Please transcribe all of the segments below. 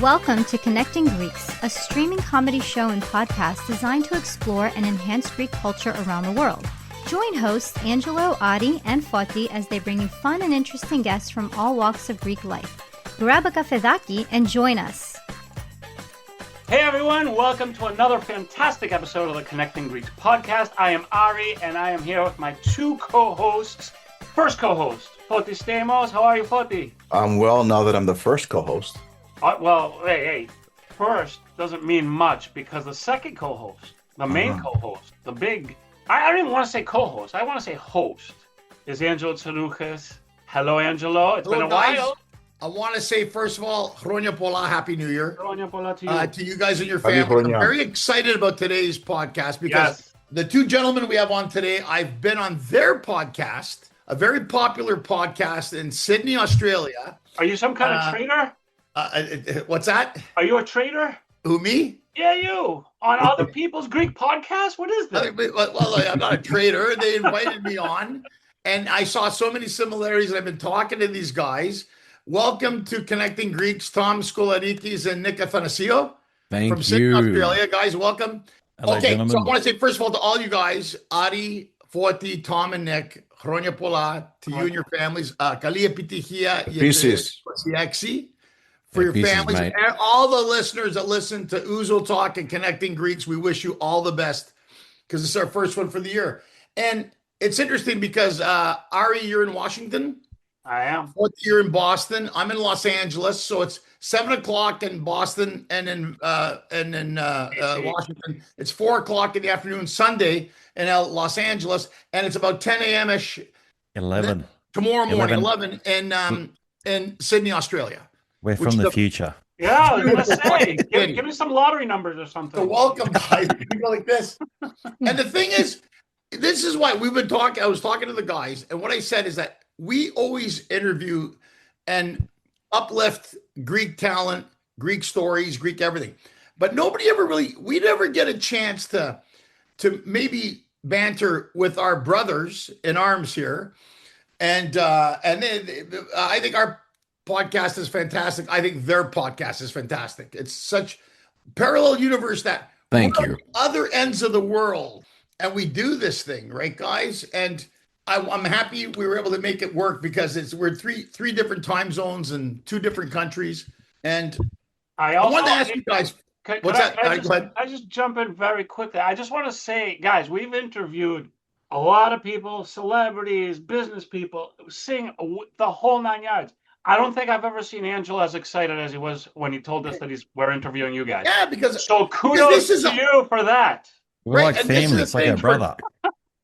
Welcome to Connecting Greeks, a streaming comedy show and podcast designed to explore and enhance Greek culture around the world. Join hosts Angelo, Adi, and Foti as they bring you fun and interesting guests from all walks of Greek life. Grab a kafedaki and join us. Hey everyone, welcome to another fantastic episode of the Connecting Greeks podcast. I am Ari, and I am here with my two co-hosts. First co-host, Foti Stamos. How are you, Foti? I'm well now that I'm the first co-host. Hey, first doesn't mean much because the second co-host, the main co-host, the big, I don't even want to say co-host, I want to say host, is Angelo Tsarouchas. Hello, Angelo. It's been a while. I want to say, first of all, Hronia Pola, Happy New Year. Hronia Pola to you. To you guys and your family. I'm very excited about today's podcast because the two gentlemen we have on today, I've been on their podcast, a very popular podcast in Sydney, Australia. Are you some kind of trader? What's that? Are you a trader? Who, me? Yeah, you. On other people's Greek podcasts? What is this? Well, I'm not a trader. They invited me on, and I saw so many similarities, and I've been talking to these guys. Welcome to Connecting Greeks, Tom Skolaritis and Nick Athanasio. Thank from Sydney, you. Australia. Guys, welcome. Hello, okay, gentlemen. so I want to say, first of all, to all you guys, Adi, Foti, Tom, and Nick, Hronia Pola, to you and your families, Kalia Pitihia, Pieces. for your Pieces, families, mate. and all the listeners that listen to Ouzo Talk and Connecting Greeks. We wish you all the best because it's our first one for the year. And it's interesting because Ari, you're in Washington. I am. You're in Boston. I'm in Los Angeles, so it's 7:00 in Boston, and in Washington, it's 4:00 in the afternoon Sunday in Los Angeles, and it's about 10 a.m. ish 11. tomorrow morning, 11 in Sydney, Australia. We're from the future. Yeah, I was gonna say, give me some lottery numbers or something. So welcome, guys. People like this. And the thing is, this is why we've been talking. I was talking to the guys, and what I said is that we always interview and uplift Greek talent, Greek stories, Greek everything. But nobody ever we never get a chance to maybe banter with our brothers in arms here. And then I think our podcast is fantastic. I think their podcast is fantastic. It's such parallel universe that Thank we're you. on the other ends of the world, and we do this thing, right, guys? And I'm happy we were able to make it work because we're three different time zones and two different countries. And I wanted to ask you guys, what's that? Go ahead. I just jump in very quickly. I just want to say, guys, we've interviewed a lot of people, celebrities, business people, sing the whole 9 yards. I don't think I've ever seen Angelo as excited as he was when he told us that we're interviewing you guys. Yeah, because kudos to you for that. We're like family. It's like a brother.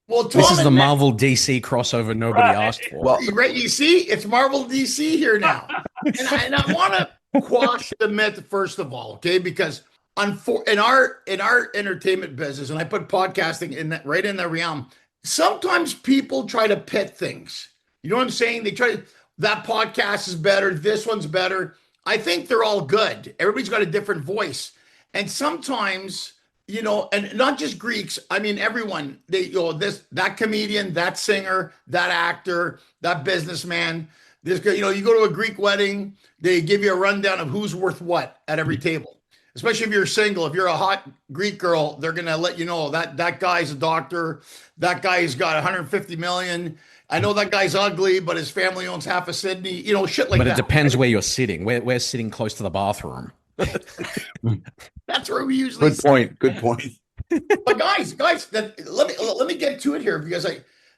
Well, this is the Marvel DC crossover nobody asked for. Well, right, you see, it's Marvel DC here now. and I want to quash the myth first of all, okay? Because in our entertainment business, and I put podcasting in that right in the realm, sometimes people try to pit things. You know what I'm saying? They try to, that podcast is better, this one's better. I think they're all good. Everybody's got a different voice. And sometimes, you know, and not just Greeks, I mean, everyone, that comedian, that singer, that actor, that businessman, this guy, you know, you go to a Greek wedding, they give you a rundown of who's worth what at every table. Especially if you're single, if you're a hot Greek girl, they're going to let you know that guy's a doctor. That guy's got 150 million. I know that guy's ugly, but his family owns half of Sydney, you know, shit like that. But it depends where you're sitting. We're sitting close to the bathroom. That's where we usually Good point. But guys, let me get to it here because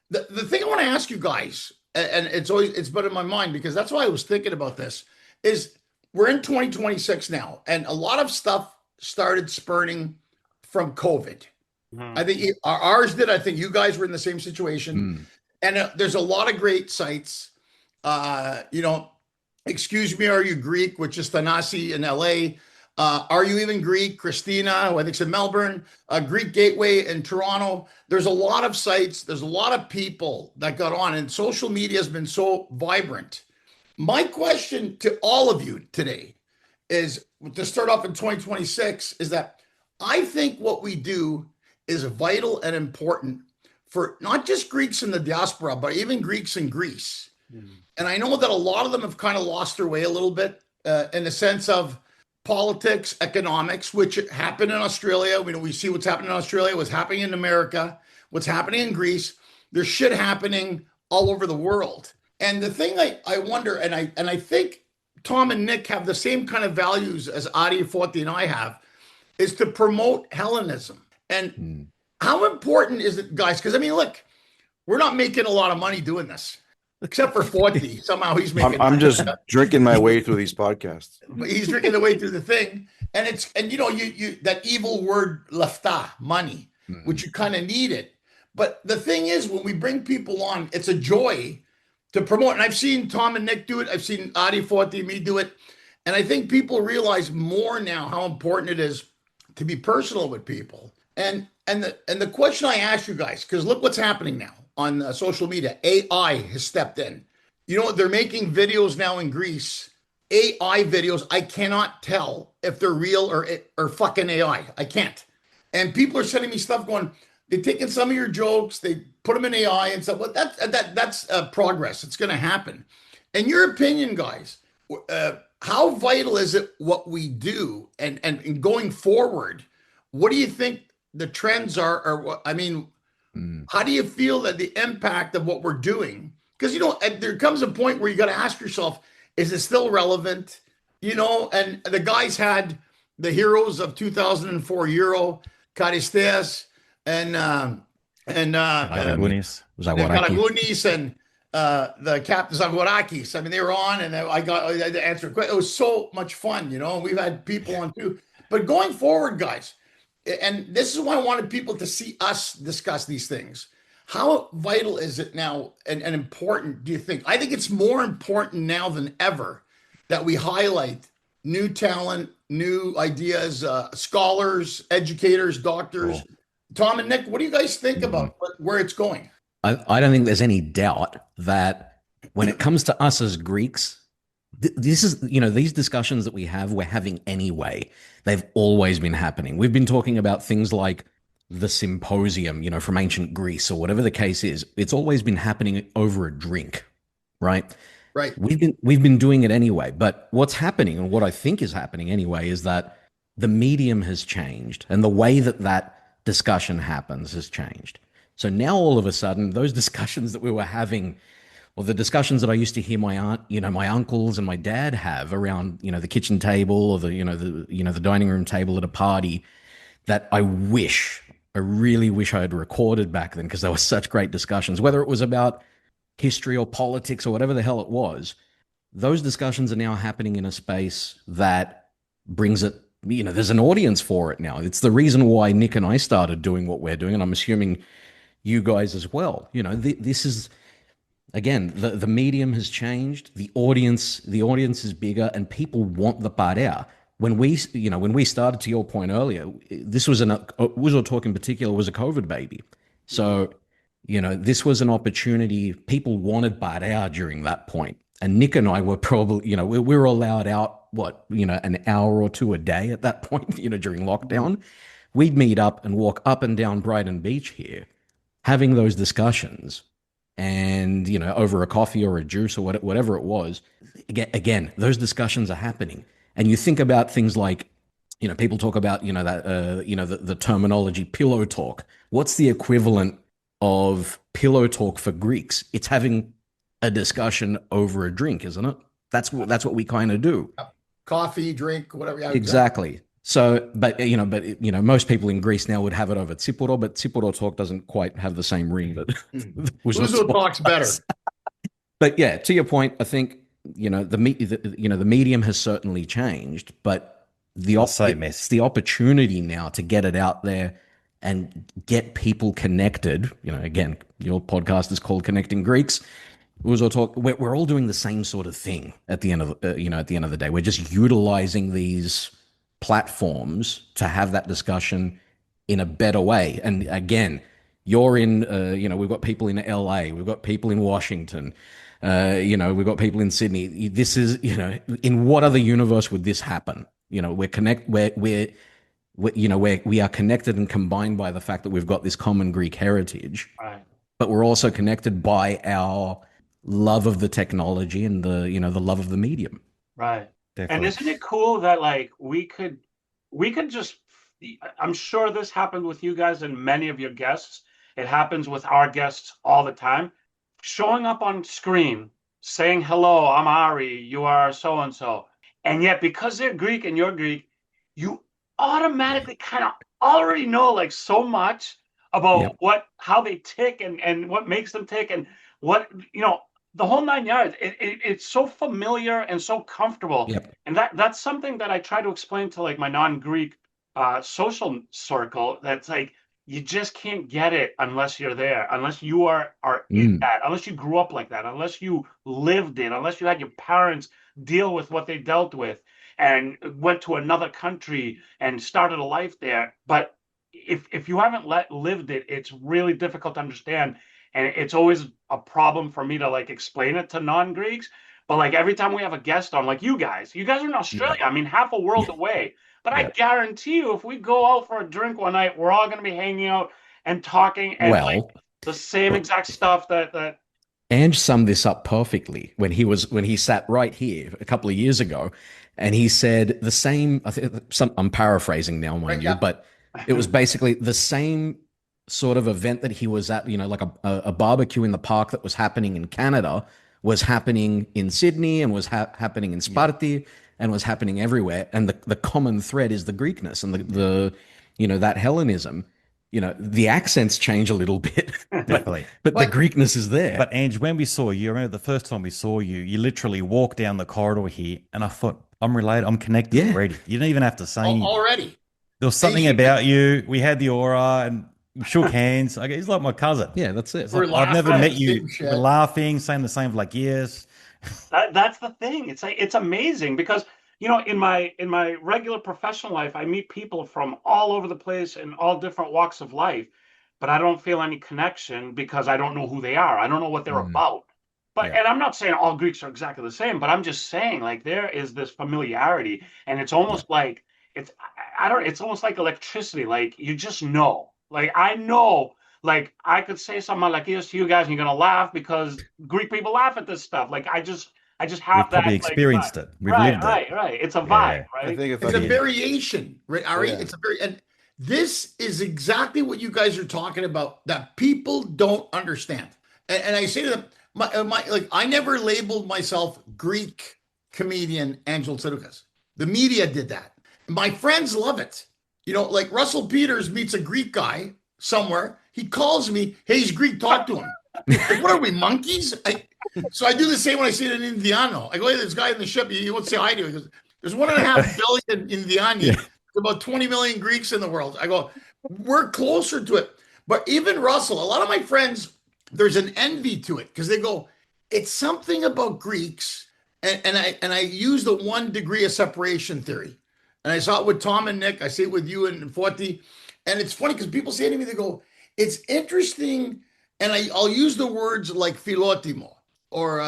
the thing I want to ask you guys, and it's been in my mind because that's why I was thinking about this, is we're in 2026 now, and a lot of stuff started spurning from COVID. I think ours did. I think you guys were in the same situation. And there's a lot of great sites. You know, Excuse Me, Are You Greek, which is Thanasi in LA. Are You Even Greek? Christina, who I think's in Melbourne. Greek Gateway in Toronto. There's a lot of sites. There's a lot of people that got on, and social media has been so vibrant. My question to all of you today is, to start off in 2026, is that I think what we do is vital and important for not just Greeks in the diaspora, but even Greeks in Greece. And I know that a lot of them have kind of lost their way a little bit in the sense of, politics, economics, which happened in Australia. We see what's happening in Australia, what's happening in America, what's happening in Greece. There's shit happening all over the world. And the thing I wonder, and I think Tom and Nick have the same kind of values as Adi, Forti, and I have, is to promote Hellenism. And how important is it, guys? Because I mean, look, we're not making a lot of money doing this, except for Forti. Somehow he's making. I'm just drinking my way through these podcasts. He's drinking the way through the thing, and you know you that evil word lefta, money, which you kind of need it. But the thing is, when we bring people on, it's a joy to promote. And I've seen Tom and Nick do it. I've seen Adi, Forti, and me do it. And I think people realize more now how important it is to be personal with people. And the question I ask you guys, because look what's happening now on social media. AI has stepped in. You know what? They're making videos now in Greece. AI videos. I cannot tell if they're real or fucking AI. I can't. And people are sending me stuff going, they're taking some of your jokes, they put them in AI and stuff. Well, that's progress. It's going to happen. In your opinion, guys, how vital is it what we do? And going forward, what do you think the trends are? Or what, I mean, how do you feel that the impact of what we're doing? Because, you know, there comes a point where you got to ask yourself, is it still relevant? You know, and the guys had the heroes of 2004 Euro, Charisteas, and Karagunis and the Captain Zagorakis. I mean, they were on, and I had to answer. It was so much fun, you know. We've had people on too, but going forward, guys, and this is why I wanted people to see us discuss these things. How vital is it now, and important do you think? I think it's more important now than ever that we highlight new talent, new ideas, scholars, educators, doctors. Cool. Tom and Nick, what do you guys think about where it's going? I don't think there's any doubt that when it comes to us as Greeks, this is, you know, these discussions that we're having anyway. They've always been happening. We've been talking about things like the symposium, you know, from ancient Greece or whatever the case is. It's always been happening over a drink, right? Right. We've been doing it anyway. But what's happening, and what I think is happening anyway, is that the medium has changed, and the way that discussion happens has changed. So now all of a sudden, those discussions that we were having, or the discussions that I used to hear my aunt, you know, my uncles and my dad have around, you know, the kitchen table or the dining room table at a party, that I really wish I had recorded back then, because there were such great discussions, whether it was about history or politics or whatever the hell it was. Those discussions are now happening in a space that brings it, you know, there's an audience for it now. It's the reason why Nick and I started doing what we're doing, and I'm assuming you guys as well. You know, this is, again, the medium has changed. The audience is bigger, and people want the parea. When we started, to your point earlier, this was Ouzo Talk in particular was a COVID baby. So, you know, this was an opportunity. People wanted parea during that point. And Nick and I were probably, you know, we were allowed out, an hour or two a day at that point, you know, during lockdown. We'd meet up and walk up and down Brighton Beach here, having those discussions, and, you know, over a coffee or a juice or whatever it was. Again, those discussions are happening. And you think about things like, you know, people talk about, you know, that, the terminology pillow talk. What's the equivalent of pillow talk for Greeks? It's having a discussion over a drink, isn't it? That's what we kind of do. Coffee, drink, whatever. Yeah, exactly. So, but most people in Greece now would have it over tsiporo, but tsiporo talk doesn't quite have the same ring that Ouzo talks better. But yeah, to your point, I think, you know, the medium has certainly changed, but it's the opportunity now to get it out there and get people connected. You know, again, your podcast is called Connecting Greeks. Ouzo Talk, we're all doing the same sort of thing at the end of the day. We're just utilizing these platforms to have that discussion in a better way. And again, you're in, we've got people in LA, we've got people in Washington, we've got people in Sydney. This is, you know, in what other universe would this happen? You know, we are connected and combined by the fact that we've got this common Greek heritage, right, but we're also connected by our love of the technology and the love of the medium. Right. And definitely. isn't it cool that like we could just, I'm sure this happened with you guys and many of your guests. It happens with our guests all the time. Showing up on screen, saying, hello, I'm Ari, you are so and so. And yet, because they're Greek and you're Greek, you automatically kind of already know like so much about Yep. how they tick and what makes them tick and what, the whole nine yards. It's so familiar and so comfortable. Yep. And that's something that I try to explain to like my non-Greek social circle. That's like, you just can't get it unless you're there, unless you are in that, unless you grew up like that, unless you lived it, unless you had your parents deal with what they dealt with and went to another country and started a life there. But if you haven't lived it, it's really difficult to understand. And it's always a problem for me to like explain it to non-Greeks. But like every time we have a guest on, like you guys are in Australia. I mean, half a world away. But I guarantee you, if we go out for a drink one night, we're all going to be hanging out and talking and like Well, the same exact stuff that. Ange summed this up perfectly when he sat right here a couple of years ago, and he said the same. I'm paraphrasing now, mind you, but it was basically the same sort of event that he was at. Like a barbecue in the park that was happening in Canada was happening in Sydney and was happening in Sparti and was happening everywhere. And the common thread is the Greekness and the that Hellenism. The accents change a little bit, Definitely. but the Greekness is there. But Ange, when we saw you, I remember the first time we saw you, you literally walked down the corridor here, and I thought, I'm related, I'm connected already. You didn't even have to say anything. Already. There was something about you. We had the aura and we shook hands. He's like my cousin. Yeah, that's it. I've never met you. We're laughing, saying the same for like years. That's the thing. It's like, it's amazing because in my regular professional life, I meet people from all over the place in all different walks of life, but I don't feel any connection because I don't know who they are. I don't know what they're about. But and I'm not saying all Greeks are exactly the same, but I'm just saying like there is this familiarity, and it's almost like it's almost like electricity. Like you just know. Like I know. Like I could say something like this to you guys, and you're gonna laugh because Greek people laugh at this stuff. Like I just have We've that. probably Like, experienced it. We've lived it. Right. It's a vibe, right? I think It's a variation, right, Ari? Yeah. It's a and this is exactly what you guys are talking about that people don't understand. And I say to them, I never labeled myself Greek comedian Angel Tsidoukas. The media did that. My friends love it. Like Russell Peters meets a Greek guy somewhere. He calls me, hey, he's Greek, talk to him. Like, what are we, monkeys? So I do the same when I see it in Indiano. I go, hey, this guy in the ship, you won't say hi to him. He goes, there's 1.5 billion Indiani. Yeah. There's about 20 million Greeks in the world. I go, we're closer to it. But even Russell, a lot of my friends, there's an envy to it because they go, it's something about Greeks. And I use the 1 degree of separation theory. And I saw it with Tom and Nick. I see it with you and Forti. And it's funny because people say to me, they go, it's interesting. And I'll use the words like philotimo or,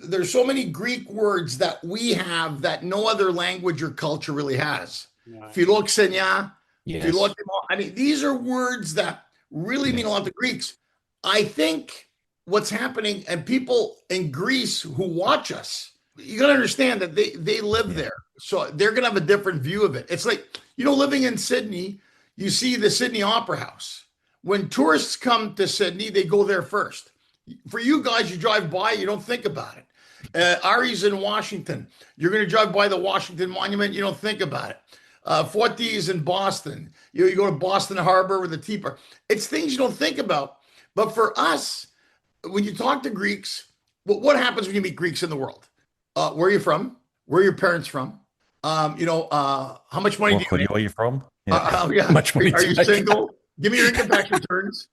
there's so many Greek words that we have that no other language or culture really has. Right. Philoxenia, Yes. philotimo. I mean, these are words that really mean a lot to Greeks. I think what's happening, and people in Greece who watch us, you got to understand that they live there. So they're going to have a different view of it. It's like, living in Sydney, you see the Sydney Opera House. When tourists come to Sydney, they go there first. For you guys, you drive by, you don't think about it. Ari's in Washington. You're going to drive by the Washington Monument, you don't think about it. Forti's in Boston. You go to Boston Harbor with the tea park. It's things you don't think about. But for us, when you talk to Greeks, what happens when you meet Greeks in the world? Where are you from? Where are your parents from? How much money do you make? Where are you from? Yeah. Much money Are to you make. single? Give me your income tax returns.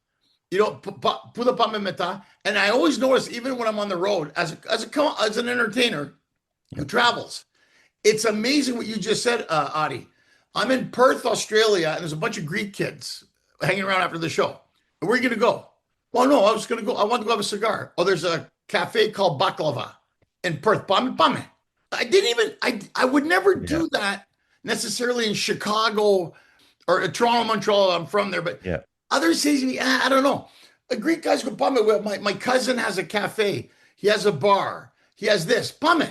Pula pa me meta. And I always notice, even when I'm on the road, as an entertainer who travels, it's amazing what you just said, Adi. I'm in Perth, Australia, and there's a bunch of Greek kids hanging around after the show. And where are you going to go? Well, no, I was going to go. I want to go have a cigar. Oh, there's a cafe called Baklava in Perth. Pame. I would never do that necessarily in Chicago or Toronto, Montreal. I'm from there, but others say to me, I don't know. A Greek guy's go, Pame. My cousin has a cafe. He has a bar. He has this. Pame.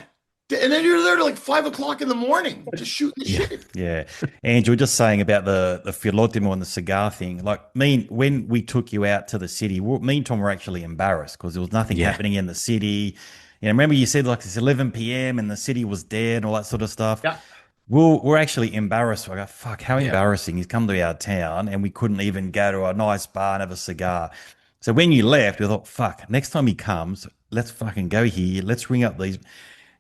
And then you're there till like 5 o'clock in the morning, just shooting the shit. Yeah. And you were just saying about the filotimo and the cigar thing. Like when we took you out to the city, me and Tom were actually embarrassed because there was nothing happening in the city. You know, remember you said like it's 11 p.m. and the city was dead and all that sort of stuff. Yeah. We're actually embarrassed. I go, fuck, how embarrassing. He's come to our town and we couldn't even go to a nice bar and have a cigar. So when you left, we thought, fuck, next time he comes, let's fucking go here. Let's ring up these.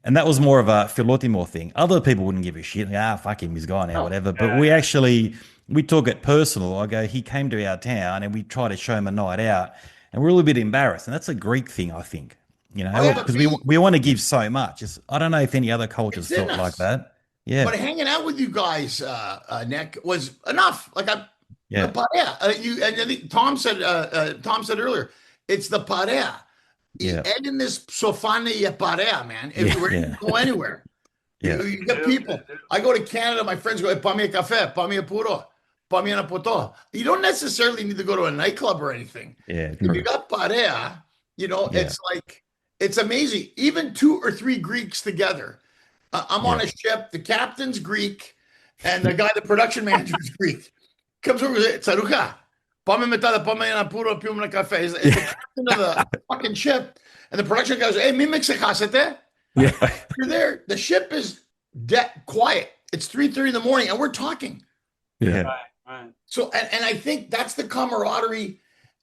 And that was more of a Filotimo thing. Other people wouldn't give a shit. Fuck him, he's gone now, whatever. But we took it personal. I go, he came to our town and we tried to show him a night out. And we're a little bit embarrassed. And that's a Greek thing, I think, you know, because we want to give so much. I don't know if any other cultures felt like that. Yeah. But hanging out with you guys, Nick, was enough. Like I think Tom said earlier, it's the parea. Yeah. And in this sofane parea, man. If we're going to go anywhere. You get people. I go to Canada, my friends go, pa mi café, pa mi puro, pa mi poto. You don't necessarily need to go to a nightclub or anything. Yeah. If you got parea, you know, it's like, it's amazing. Even 2 or 3 Greeks together. I'm on a ship. The captain's Greek, and the guy, the production manager, is Greek. Comes over and says, "Tsaruka, pame metade, pame na puro, pium na cafe." It's the captain of the fucking ship, and the production guy goes, "Hey, mi mexicasete." Yeah, you're there. The ship is quiet. It's 3:30 in the morning, and we're talking. Yeah. Right. So, and I think that's the camaraderie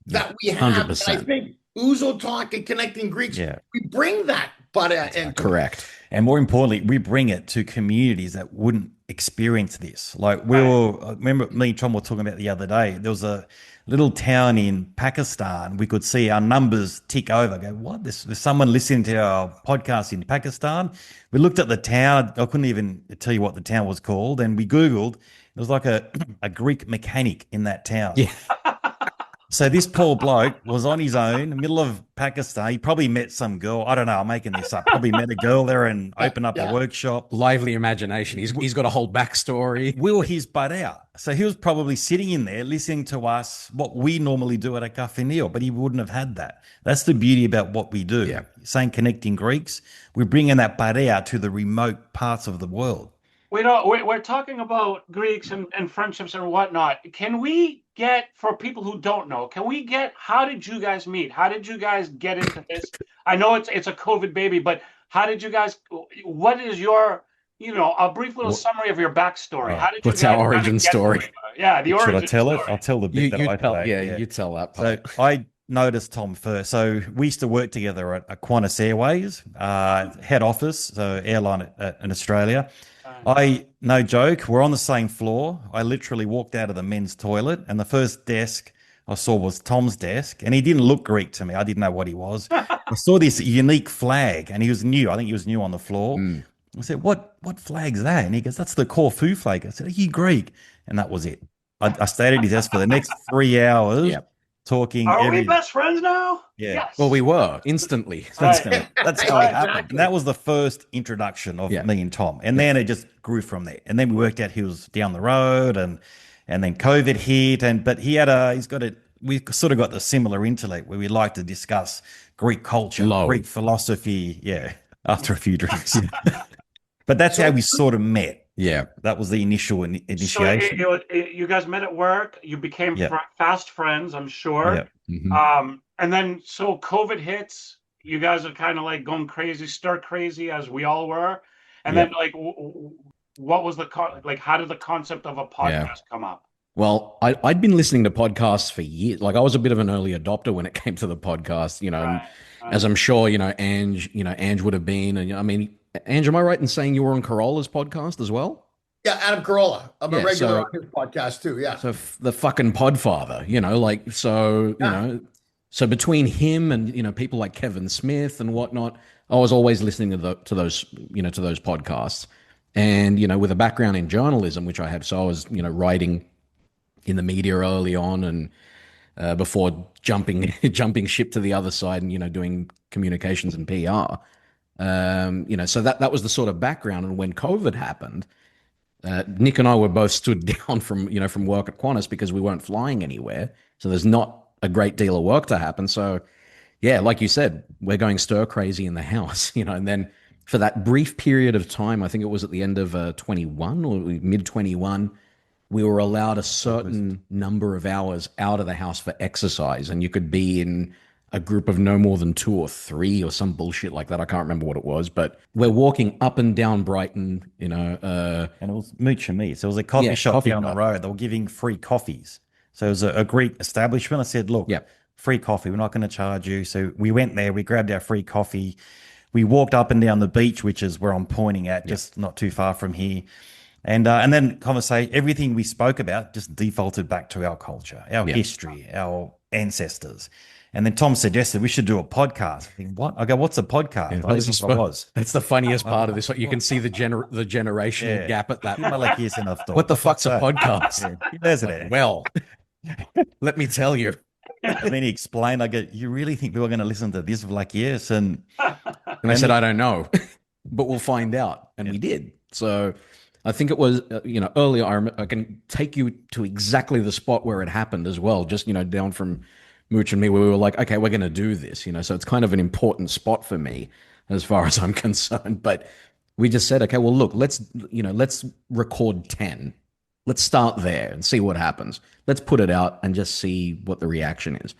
that we have. 100%. And I think Ouzo Talk and Connecting Greeks, we bring that, but correct. And more importantly, we bring it to communities that wouldn't experience this. Like I remember me and Tom were talking about the other day, there was a little town in Pakistan. We could see our numbers tick over. Go, what? There's someone listening to our podcast in Pakistan. We looked at the town. I couldn't even tell you what the town was called. And we Googled. There was like a Greek mechanic in that town. Yeah. So this poor bloke was on his own, in the middle of Pakistan. He probably met some girl. I don't know. I'm making this up. Probably met a girl there and opened up a workshop. Lively imagination. He's got a whole backstory. We were his butt out. So he was probably sitting in there listening to us, what we normally do at a kafenia, but he wouldn't have had that. That's the beauty about what we do. Yeah. Saying Connecting Greeks, we're bringing that parea to the remote parts of the world. We're talking about Greeks and friendships and whatnot. Can we get, for people who don't know, how did you guys meet? How did you guys get into this? I know it's a COVID baby, but how did you guys, what is your, a brief little summary of your backstory? How did you what's our origin story? The origin story. Should I tell it? I'll tell the bit that I play. You tell that part. So I noticed Tom first. So we used to work together at Qantas Airways, head office, so airline in Australia. No joke, we're on the same floor. I literally walked out of the men's toilet and the first desk I saw was Tom's desk, and he didn't look Greek to me. I didn't know what he was. I saw this unique flag and he was new. I think he was new on the floor. I said, what flag's that? And he goes, that's the Corfu flag. I said, are you Greek? And that was it. I stayed at his desk for the next 3 hours. Talking. Are we best friends now? Yeah. Yes. Well, we were instantly. That's how it happened. And that was the first introduction of me and Tom. And then it just grew from there. And then we worked out he was down the road, and then COVID hit. But we sort of got the similar intellect where we like to discuss Greek culture, Greek philosophy. Yeah. After a few drinks. But that's how we sort of met. Yeah, that was the initial initiation. So you guys met at work. You became fast friends, I'm sure. Yeah. Mm-hmm. And then so COVID hits. You guys are kind of like going crazy, stir crazy, as we all were. And then like, what was how did the concept of a podcast come up? Well, I'd been listening to podcasts for years. Like I was a bit of an early adopter when it came to the podcast. And as I'm sure Ange would have been. And I mean. Ange, am I right in saying you were on Carolla's podcast as well? Yeah, Adam Carolla. I'm a regular on his podcast too. Yeah. So the fucking podfather, so between him and people like Kevin Smith and whatnot, I was always listening to those podcasts, and with a background in journalism, which I have, so I was writing in the media early on, and before jumping ship to the other side and doing communications and PR. So that was the sort of background. And when COVID happened, Nick and I were both stood down from work at Qantas because we weren't flying anywhere. So there's not a great deal of work to happen. So yeah, like you said, we're going stir crazy in the house, and then for that brief period of time, I think it was at the end of 21 or mid 21, we were allowed a certain number of hours out of the house for exercise, and you could be in a group of no more than 2 or 3 or some bullshit like that. I can't remember what it was, but we're walking up and down Brighton, and it was Mooch and Me. So it was a coffee shop coffee down the shop. road. They were giving free coffees. So it was a Greek establishment. I said, look, free coffee. We're not going to charge you. So we went there. We grabbed our free coffee. We walked up and down the beach, which is where I'm pointing at, just not too far from here. And then conversation, everything we spoke about just defaulted back to our culture, our history, our ancestors. And then Tom suggested we should do a podcast. I think, what? I go, what's a podcast? Yeah, this is what it was. That's the funniest part of this. You can see the generational gap at that. What the fuck's a podcast? Yeah. Well, let me tell you. And then he explained, I go, you really think people are going to listen to this? Like, yes. And I said, I don't know, but we'll find out. And we did. So I think it was, earlier, I can take you to exactly the spot where it happened as well. Just, down from Mooch and Me, where we were like, okay, we're going to do this, so it's kind of an important spot for me as far as I'm concerned. But we just said, okay, well, look, let's record 10. Let's start there and see what happens. Let's put it out and just see what the reaction is.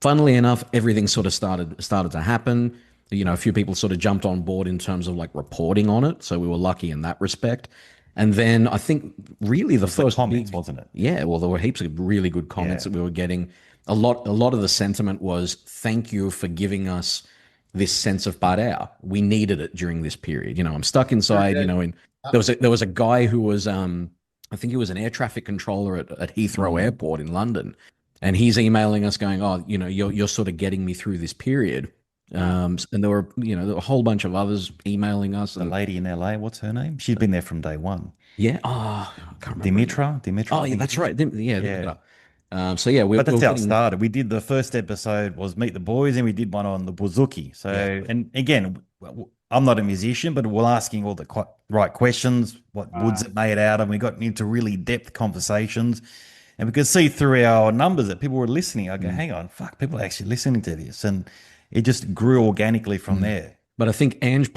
Funnily enough, everything sort of started to happen. A few people sort of jumped on board in terms of like reporting on it. So we were lucky in that respect. And then I think really the first comments, wasn't it? Yeah, well, there were heaps of really good comments that we were getting. A lot of the sentiment was, thank you for giving us this sense of parea. We needed it during this period. I'm stuck inside, there was a guy who was I think he was an air traffic controller at Heathrow Airport in London. And he's emailing us going, oh, you're sort of getting me through this period. And there were a whole bunch of others emailing us. The lady in LA, what's her name? She's been there from day one. Yeah. Oh, I can't remember. Dimitra. Oh, yeah, that's right. Yeah. But that's how it started. We did the first episode was Meet the Boys, and we did one on the bouzouki. So, and again, I'm not a musician, but we're asking all the right questions. What wood's it made out of? We got into really depth conversations, and we could see through our numbers that people were listening. I go, hang on, fuck, people are actually listening to this, and it just grew organically from there. But I think Ange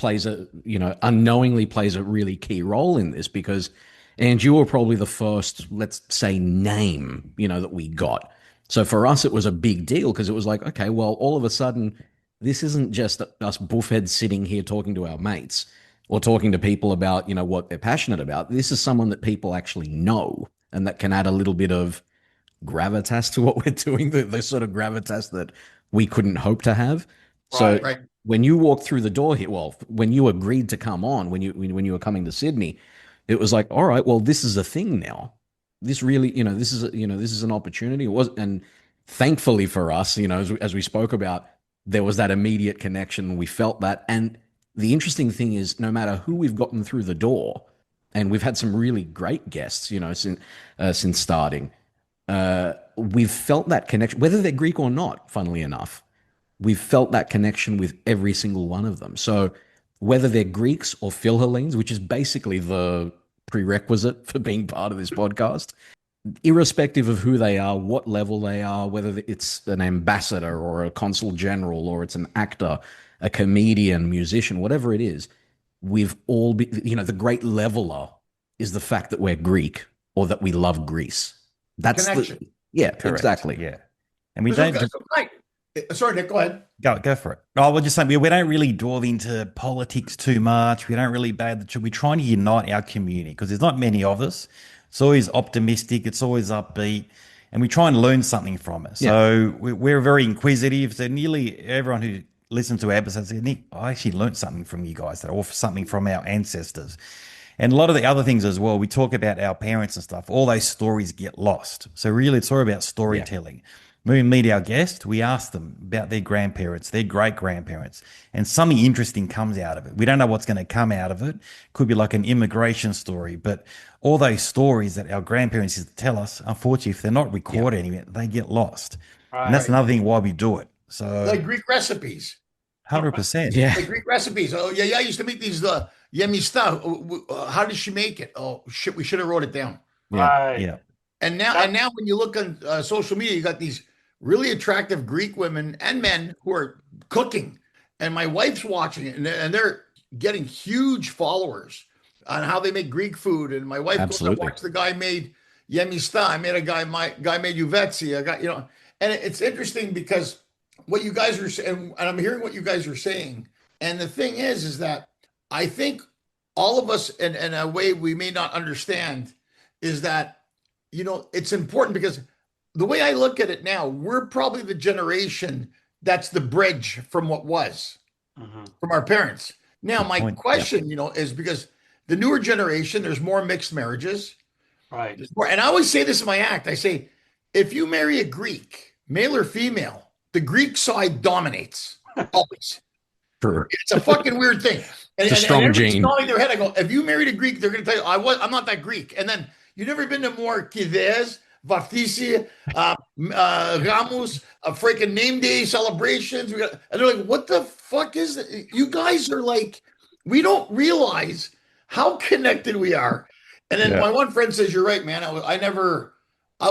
unknowingly plays a really key role in this, because Ange, you were probably the first, let's say, name, that we got. So for us, it was a big deal, because it was like, okay, well, all of a sudden, this isn't just us buffheads sitting here talking to our mates or talking to people about, what they're passionate about. This is someone that people actually know, and that can add a little bit of gravitas to what we're doing, the sort of gravitas that we couldn't hope to have. So when you walked through the door here, well, when you agreed to come on, when you were coming to Sydney, it was like, all right, well, this is a thing now. This really, this is an opportunity. It was, and thankfully for us, as we spoke about, there was that immediate connection. We felt that. And the interesting thing is, no matter who we've gotten through the door, and we've had some really great guests, since starting, we've felt that connection, whether they're Greek or not, funnily enough. We've felt that connection with every single one of them. So whether they're Greeks or Philhellenes, which is basically the prerequisite for being part of this podcast, irrespective of who they are, what level they are, whether it's an ambassador or a consul general or it's an actor, a comedian, musician, whatever it is, we've all been, the great leveler is the fact that we're Greek or that we love Greece. That's connection. Correct. Exactly. Yeah. And we don't just... Sorry, Nick, go ahead. Go for it. Oh, we're just saying we don't really delve into politics too much. We don't really we're trying to unite our community, because there's not many of us. It's always optimistic. It's always upbeat. And we try and learn something from it. So we're very inquisitive. So nearly everyone who listens to our episodes says, Nick, I actually learned something from you guys, or something from our ancestors. And a lot of the other things as well, we talk about our parents and stuff. All those stories get lost. So really, it's all about storytelling. When we meet our guest, we ask them about their grandparents, their great-grandparents, and something interesting comes out of it. We don't know what's going to come out of it. Could be like an immigration story, but all those stories that our grandparents used to tell us, unfortunately, if they're not recorded anywhere, they get lost. And that's another thing why we do it. So, like Greek recipes. 100%. Yeah. Like Greek recipes. Oh, yeah, I used to make these yummy stuff. How did she make it? Oh, shit, we should have wrote it down. Yeah. And now when you look on social media, you got these really attractive Greek women and men who are cooking, and my wife's watching it, and they're getting huge followers on how they make Greek food. And my wife goes, I Absolutely. watched the guy made Yemista. I made a guy, my guy made Uvetsi. I got, and it's interesting because what you guys are saying, and I'm hearing what you guys are saying. And the thing is that I think all of us, in a way we may not understand, is that, it's important because the way I look at it now, we're probably the generation that's the bridge from what was from our parents. Now, my point. question, is because the newer generation, there's more mixed marriages. Right. There's more, and I always say this in my act. I say, if you marry a Greek, male or female, the Greek side dominates always. True. It's a fucking weird thing. And, It's a strong everybody's gene. nodding their head. I go, if you married a Greek, they're going to tell you, I'm not that Greek. And then you've never been to more Kives, Vaftisi, Ramos, freaking name day celebrations. And they're like, what the fuck is it? You guys are like, we don't realize how connected we are. And then my one friend says, you're right, man. I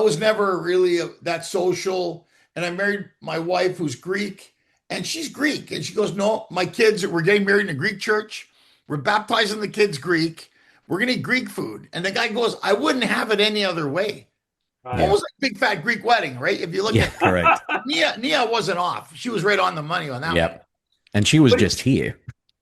was never really that social. And I married my wife who's Greek. And she's Greek. And she goes, no, my kids, we're getting married in a Greek church. We're baptizing the kids Greek. We're going to eat Greek food. And the guy goes, I wouldn't have it any other way. Right. Almost like a big fat Greek wedding, right? If you look at Correct. Nia wasn't off. She was right on the money on that one. Yep. And she was just here.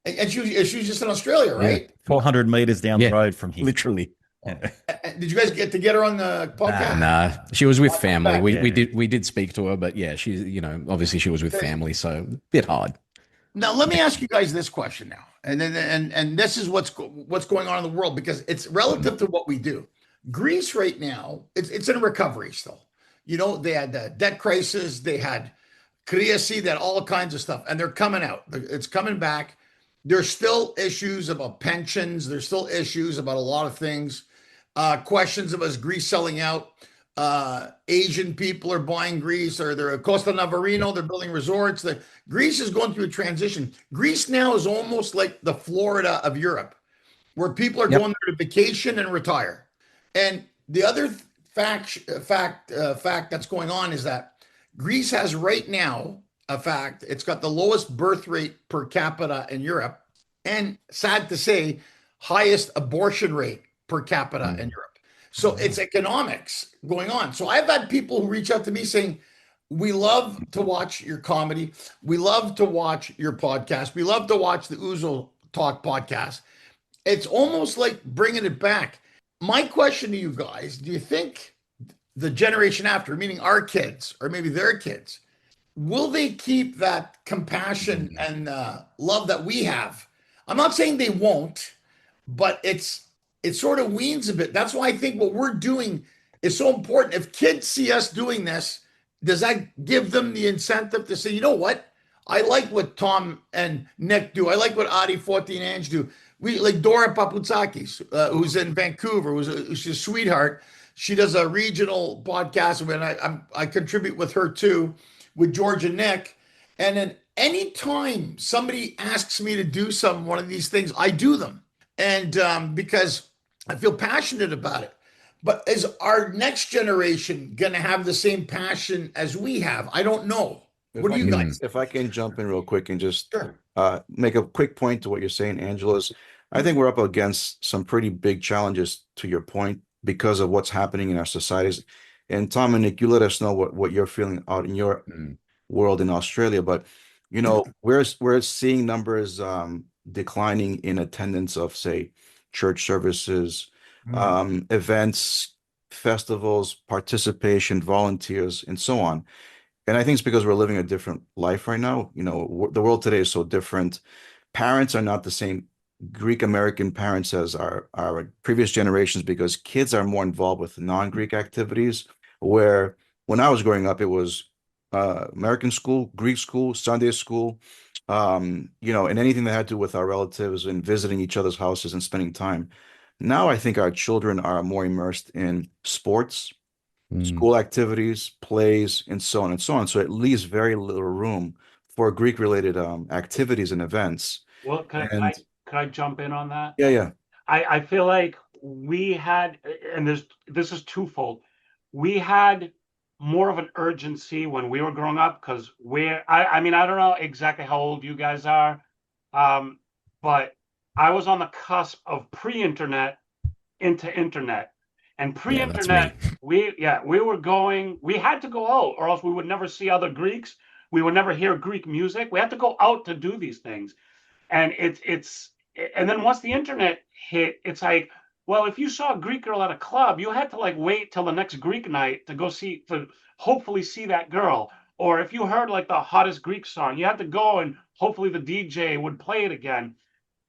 And she was just in Australia, right? 400 meters down the road from here. Literally. Did you guys get her on the podcast? Nah, she was with family. We Yeah. we did speak to her, but yeah, she's obviously she was with family, so a bit hard. Now let me ask you guys this question now, and then and this is what's going on in the world because it's relative to what we do. Greece right now, it's in recovery still. They had the debt crisis, they had kriasi, they had all kinds of stuff, and they're coming out. It's coming back. There's still issues about pensions. There's still issues about a lot of things. Questions of us Greece selling out. Asian people are buying Greece, or they're Costa Navarino. They're building resorts. Greece is going through a transition. Greece now is almost like the Florida of Europe, where people are going there to vacation and retire. And the other fact that's going on is that Greece has right now a fact. It's got the lowest birth rate per capita in Europe, and sad to say, highest abortion rate per capita in Europe. So it's economics going on. So I've had people who reach out to me saying, we love to watch your comedy. We love to watch your podcast. We love to watch the Ouzo Talk podcast. It's almost like bringing it back. My question to you guys, do you think the generation after, meaning our kids or maybe their kids, will they keep that compassion and love that we have? I'm not saying they won't, but it sort of weans a bit. That's why I think what we're doing is so important. If kids see us doing this, does that give them the incentive to say, you know what? I like what Tom and Nick do. I like what Adi, Forti, and Ange do. We like Dora Paputsakis, who's in Vancouver, she's a sweetheart. She does a regional podcast, and I contribute with her too, with George and Nick. And then anytime somebody asks me to do one of these things, I do them. And because I feel passionate about it. But is our next generation going to have the same passion as we have? I don't know. What do you guys? If I can jump in real quick and just Sure. make a quick point to what you're saying, Angela's. I think we're up against some pretty big challenges, to your point, because of what's happening in our societies. And Tom and Nick, you let us know what you're feeling out in your world in Australia. But we're seeing numbers declining in attendance of, say, church services, events, festivals, participation, volunteers, and so on. And I think it's because we're living a different life right now. The world today is so different. Parents are not the same Greek American parents as our previous generations, because kids are more involved with non-Greek activities, where when I was growing up, it was American school, Greek school, Sunday school, and anything that had to do with our relatives and visiting each other's houses and spending time. Now I think our children are more immersed in sports, school activities, plays, and so on and so on. So it leaves very little room for Greek-related activities and events. Well, can I jump in on that? Yeah. I feel like we had, and this is twofold. We had more of an urgency when we were growing up, because I don't know exactly how old you guys are, but I was on the cusp of pre-internet into internet. And Yeah, that's me. pre-internet, we had to go out, or else we would never see other Greeks. We would never hear Greek music. We had to go out to do these things. And and then once the internet hit, it's like, well, if you saw a Greek girl at a club, you had to like wait till the next Greek night to go to hopefully see that girl. Or if you heard like the hottest Greek song, you had to go and hopefully the DJ would play it again.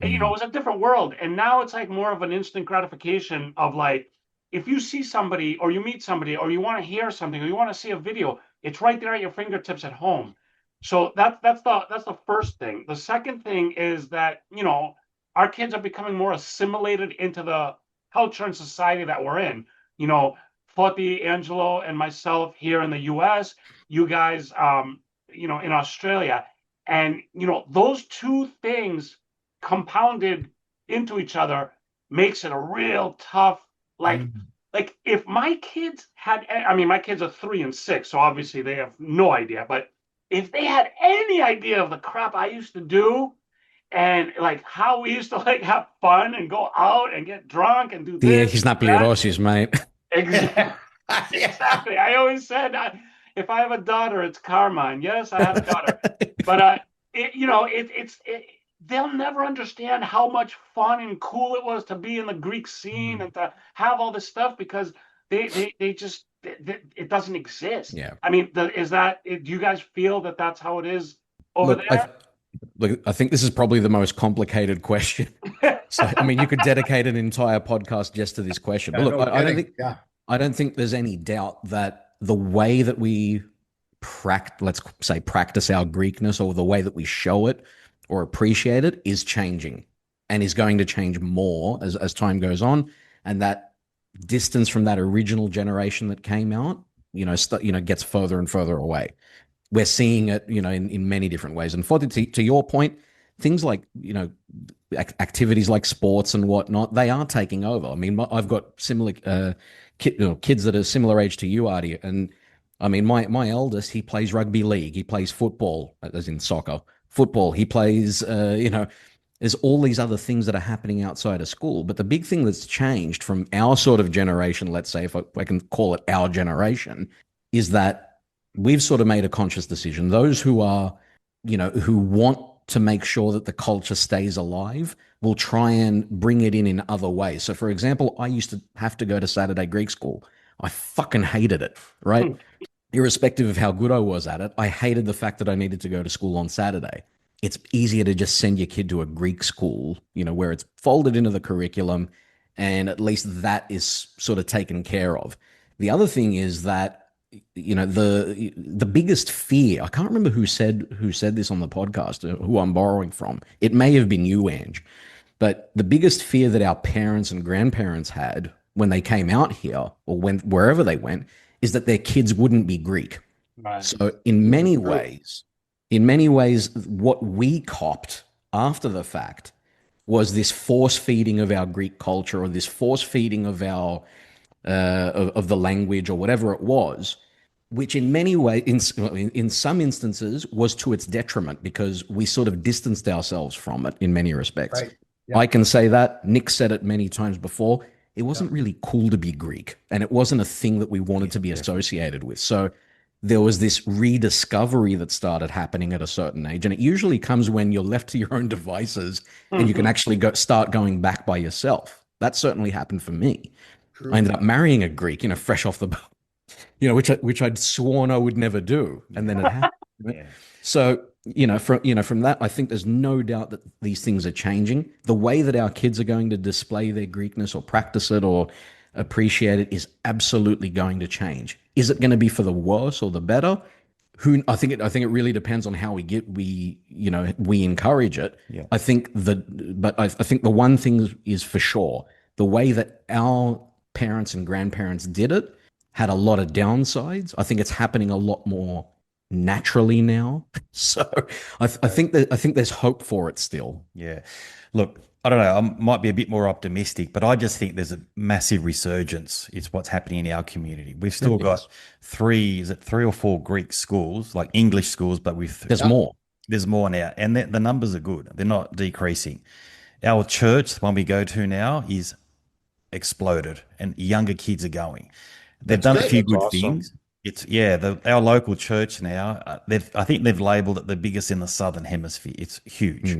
And, it was a different world. And now it's like more of an instant gratification of like, if you see somebody or you meet somebody or you want to hear something or you want to see a video, it's right there at your fingertips at home. So that's the first thing. The second thing is that, our kids are becoming more assimilated into the culture and society that we're in. Foti, Angelo, and myself here in the US, you guys, in Australia. And, those two things compounded into each other makes it a real tough, like if my kids had, I mean, my kids are 3 and 6, so obviously they have no idea, but if they had any idea of the crap I used to do and like how we used to like have fun and go out and get drunk and do Yeah, this, he's not pleurosis, mate. exactly. Exactly. I always said if I have a daughter, it's karma. And yes, I have a daughter, but they'll never understand how much fun and cool it was to be in the Greek scene and to have all this stuff because they just it doesn't exist. Yeah. I mean, do you guys feel that that's how it is over there? Look, I think this is probably the most complicated question. So, I mean, you could dedicate an entire podcast just to this question. But look, I don't think there's any doubt that the way that we practice our Greekness or the way that we show it or appreciate it is changing and is going to change more as time goes on. And that distance from that original generation that came out, gets further and further away. We're seeing it, in many different ways. And to your point, things like, activities like sports and whatnot, they are taking over. I mean, I've got similar kids that are similar age to you, Artie. And I mean, my eldest, he plays rugby league. He plays football, as in soccer, football. He plays, there's all these other things that are happening outside of school. But the big thing that's changed from our sort of generation, let's say, if I can call it our generation, is that we've sort of made a conscious decision. Those who are, who want to make sure that the culture stays alive will try and bring it in other ways. So, for example, I used to have to go to Saturday Greek school. I fucking hated it, right? Irrespective of how good I was at it, I hated the fact that I needed to go to school on Saturday. It's easier to just send your kid to a Greek school, where it's folded into the curriculum and at least that is sort of taken care of. The other thing is that, the biggest fear, I can't remember who said this on the podcast, who I'm borrowing from. It may have been you, Ange, but the biggest fear that our parents and grandparents had when they came out here or wherever they went is that their kids wouldn't be Greek. Right. So in many ways, what we copped after the fact was this force feeding of our Greek culture or this force feeding of our of the language or whatever it was, which in many ways, in some instances, was to its detriment because we sort of distanced ourselves from it in many respects. Right. Yeah. I can say that. Nick said it many times before. It wasn't really cool to be Greek, and it wasn't a thing that we wanted to be associated with. So there was this rediscovery that started happening at a certain age, and it usually comes when you're left to your own devices and you can actually start going back by yourself. That certainly happened for me. True. I ended up marrying a Greek, fresh off the boat, which I'd sworn I would never do, and then it happened. Right? Yeah. So from that, I think there's no doubt that these things are changing. The way that our kids are going to display their Greekness or practice it or appreciate it is absolutely going to change. Is it going to be for the worse or the better? I think it really depends on how we encourage it. Yeah. I think the one thing is for sure, the way that our parents and grandparents did it had a lot of downsides. I think it's happening a lot more naturally now. So I think there's hope for it still. Yeah. Look, I don't know, I might be a bit more optimistic, but I just think there's a massive resurgence. It's what's happening in our community. We've still got 3 or 4 Greek schools, like English schools, but there's more. There's more now. And the numbers are good. They're not decreasing. our church, the one we go to now, is exploded, and younger kids are going. They've done a few That's good awesome. things. It's our local church now. I think they've labelled it the biggest in the southern hemisphere. It's huge.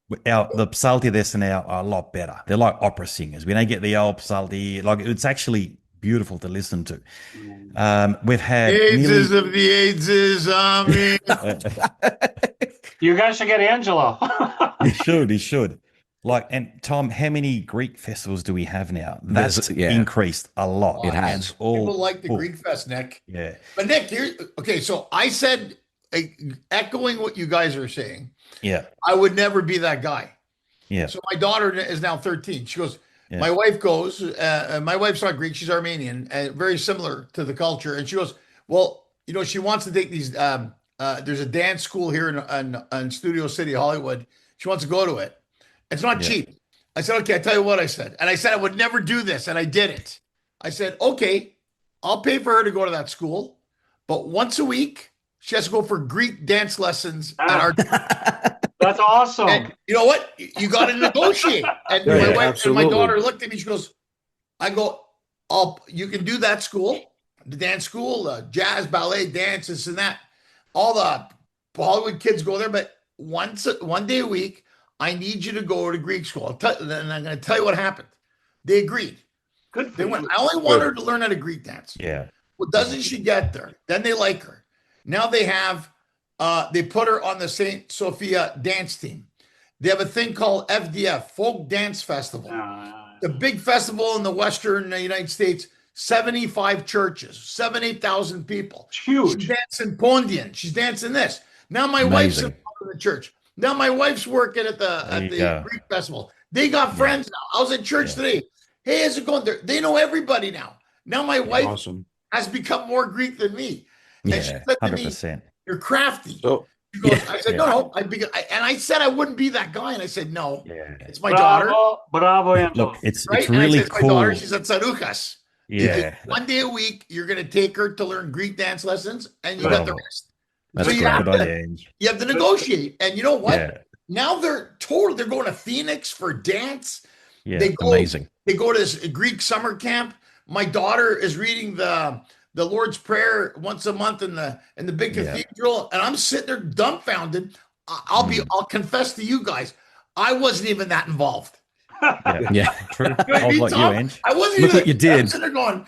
The psalti this now are a lot better. They're like opera singers. We don't get the old psalti. Like, it's actually beautiful to listen to. We've had Aids of the Aids, amen. You guys should get Angelo. He should. Like, and Tom, how many Greek festivals do we have now? That's Yeah. increased a lot. It has. And all People like the full. Greek Fest, Nick. Yeah. But Nick, okay, so I said, echoing what you guys are saying, Yeah. I would never be that guy. Yeah. So my daughter is now 13. She goes, Yeah. my wife goes, my wife's not Greek, she's Armenian, very similar to the culture. And she goes, well, she wants to take these, there's a dance school here in Studio City, Hollywood. She wants to go to it. It's not cheap. I said, okay, I tell you what I said. And I said I would never do this, and I did it. I said, okay, I'll pay for her to go to that school, but once a week, she has to go for Greek dance lessons at our. That's awesome. And you know what? You got to negotiate. And my wife and my daughter looked at me. She goes, you can do that school, the dance school, jazz, ballet, dance, this and that. All the Hollywood kids go there, but one day a week, I need you to go to Greek school. And I'm going to tell you what happened. They agreed. Good for They you. went, I only want her to learn how to Greek dance. Yeah. Well, doesn't she get there? Then they like her. Now they have, they put her on the St. Sophia dance team. They have a thing called FDF, Folk Dance Festival. The big festival in the Western United States, 75 churches, 8,000 people. It's huge. She's dancing Pondian. She's dancing this. Now my wife's in the church. Now my wife's working at the Greek festival. They got friends now. I was at church today. Hey, how's it going? They know everybody now. Now my wife has become more Greek than me. And she said to 100%. me, you're crafty. So She goes, I said, no. And I said I wouldn't be that guy. And I said, no, it's my Bravo, daughter. Bravo, Angelo. Look, it's Right? really and I said, cool. my daughter, she's at Sarukas. Yeah. One day a week, you're going to take her to learn Greek dance lessons, and you got the rest. That's So you great. have Good to- idea, Ange. You have to negotiate. And you know what? Yeah. Now they're going to Phoenix for dance. Yeah. They go, Amazing. They go to this Greek summer camp. My daughter is reading the Lord's Prayer once a month in the big cathedral, and I'm sitting there dumbfounded. I'll confess to you guys, I wasn't even that involved. Yeah. True. You know what I I was mean, like you, Tom? Ange. I wasn't Look even. what you did. I'm sitting there going,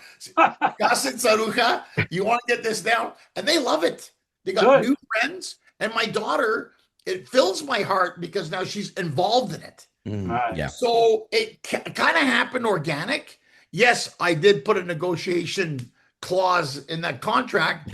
Gasit Sarucha, you want to get this down? And they love it. They got new friends, and my daughter, it fills my heart because now she's involved in it. Yeah. So it kind of happened organic. Yes, I did put a negotiation clause in that contract,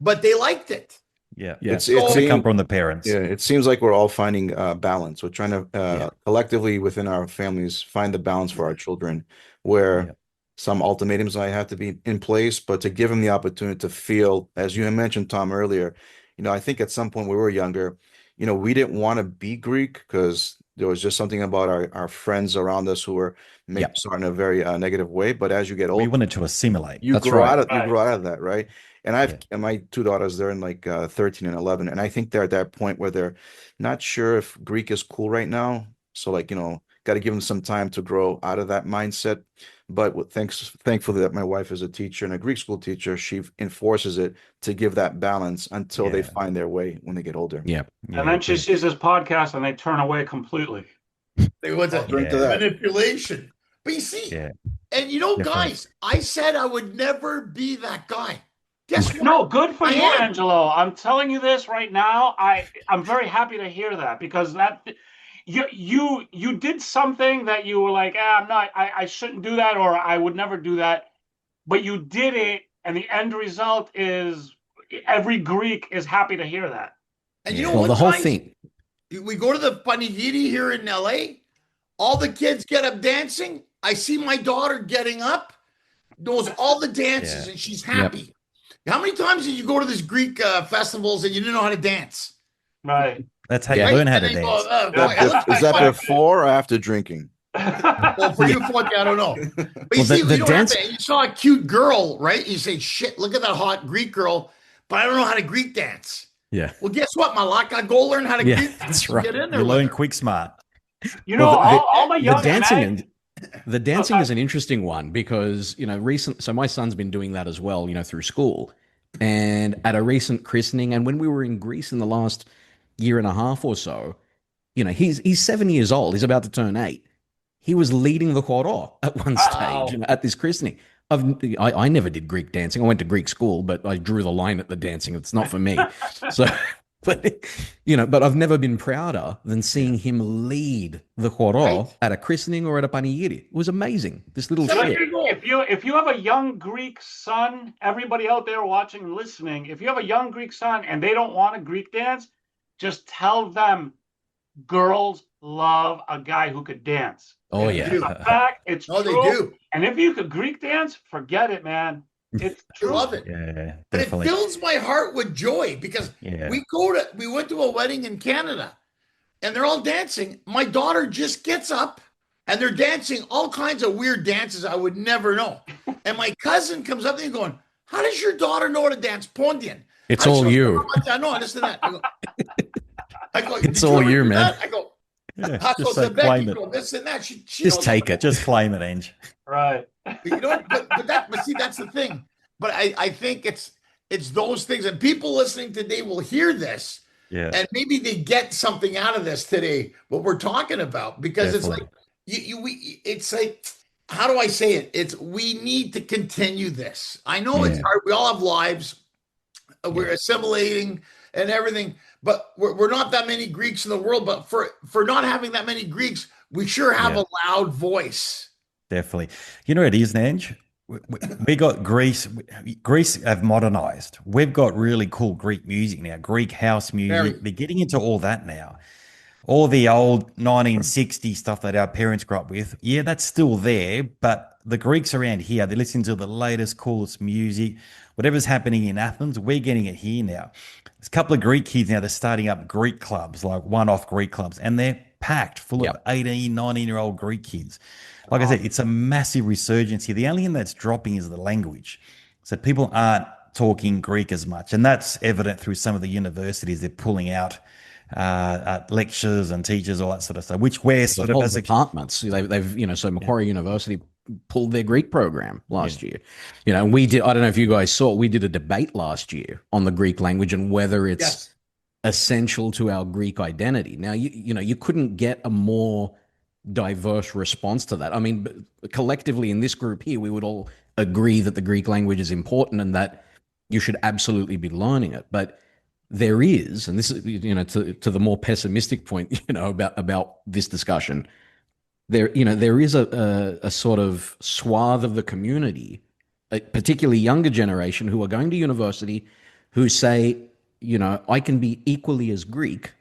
but they liked it. Yeah. It's They come from the parents. Yeah, it seems like we're all finding balance. We're trying to collectively within our families find the balance for our children, where some ultimatums might have to be in place, but to give them the opportunity to feel, as you had mentioned, Tom, earlier. I think at some point when we were younger, we didn't want to be Greek because there was just something about our friends around us who were starting in a very negative way. But as you get older, We wanted to assimilate. you That's grow right. out of you grow out of that, right? And and my two daughters, they're in like 13 and 11, and I think they're at that point where they're not sure if Greek is cool right now. So got to give them some time to grow out of that mindset. But thankfully that my wife is a teacher and a Greek school teacher, she enforces it to give that balance until they find their way when they get older. Yeah. And then she sees this podcast and they turn away completely. They went to Drink to that. manipulation. But you see, and guys, I said I would never be that guy. Guess what? No, good for I you, am. Angelo. I'm telling you this right now. I'm very happy to hear that because that you did something that you were like, I shouldn't do that, or I would never do that, but you did it, and the end result is every Greek is happy to hear that. And you know Well, what? the whole guys? thing. We go to the Panigiri here in LA. All the kids get up dancing. I see my daughter getting up, knows all the dances, and she's happy. How many times did you go to these Greek festivals and you didn't know how to dance? Right. That's how you learn how to And they dance. go, boy, I look Is that like- before or after drinking? Well, for you, Forty, I don't know. But you Well, see, the you don't dance- have to, you saw a cute girl, right? You say, shit, look at that hot Greek girl, but I don't know how to Greek dance. Yeah. Well, guess what, Malaka? Go learn how to Yeah, Greek dance. that's and right. Get in there You with learn her. quick smart. You know, Well, all my the young dancing men. and the dancing is an interesting one because, so my son's been doing that as well, through school. And at a recent christening, and when we were in Greece in the last year and a half or so, he's 7 years old. He's about to turn 8. He was leading the koro at one stage, Wow. at this christening. I never did Greek dancing. I went to Greek school, but I drew the line at the dancing. It's not for me. So, but but I've never been prouder than seeing him lead the koro Right. at a christening or at a panigiri. It was amazing. This little So shit. there you go. If you have a young Greek son, everybody out there watching and listening, if you have a young Greek son and they don't want a Greek dance, just tell them girls love a guy who could dance. Oh They yeah. It's do. a fact. It's No, they true. do. And if you could Greek dance, forget it, man. It's I true. love it. Yeah, And it definitely. fills my heart with joy because Yeah. we went to a wedding in Canada and they're all dancing. My daughter just gets up and they're dancing all kinds of weird dances I would never know. And my cousin comes up to me going, how does your daughter know how to dance Pondian? It's all you. I know, this and that. I go, It's "Did you all ever you, do man." that? I go, Yeah, Taco just say Zebeki, claim it. go, this and that. She Just knows take how- it. Just claim it, Ange. Right. You know what? But see, that's the thing. But I think it's those things, and people listening today will hear this, Yeah. and maybe they get something out of this today. What we're talking about, because Definitely. it's like, how do I say it? We need to continue this. I know it's hard. We all have lives. We're assimilating and everything, but we're not that many Greeks in the world. But for not having that many Greeks, we sure have a loud voice. Definitely. You know what it is, Nange? We got Greece. Greece have modernized. We've got really cool Greek music now, Greek house music. Very. They're getting into all that now. All the old 1960 stuff that our parents grew up with. Yeah, that's still there, but the Greeks around here, they're listening to the latest, coolest music. Whatever's happening in Athens, we're getting it here now. There's a couple of Greek kids now, they're starting up Greek clubs, like one-off Greek clubs, and they're packed full of 18, 19-year-old Greek kids. Like I said, it's a massive resurgence here. The only thing that's dropping is the language. So people aren't talking Greek as much, and that's evident through some of the universities. They're pulling out lectures and teachers, all that sort of stuff, which we're sort of Whole as a departments. They've so Macquarie University pulled their Greek program last year. And we did. I don't know if you guys saw. We did a debate last year on the Greek language and whether it's essential to our Greek identity. Now, you couldn't get a more diverse response to that. I mean, collectively in this group here, we would all agree that the Greek language is important and that you should absolutely be learning it. But there is, and this is, to the more pessimistic point, about this discussion, there is a sort of swath of the community, particularly younger generation, who are going to university, who say, I can be equally as Greek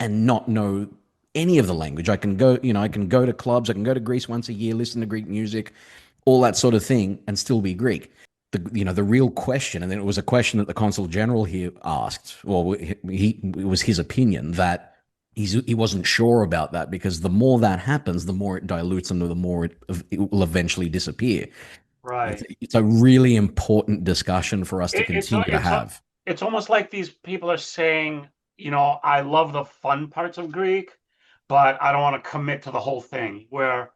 and not know any of the language. I can go to clubs, I can go to Greece once a year, listen to Greek music, all that sort of thing, and still be Greek. The real question, and then it was a question that the consul general here asked, or it was his opinion that he wasn't sure about that, because the more that happens, the more it dilutes and the more it will eventually disappear. Right. It's a really important discussion for us to continue to have. It's almost like these people are saying, I love the fun parts of Greek, but I don't want to commit to the whole thing. Where,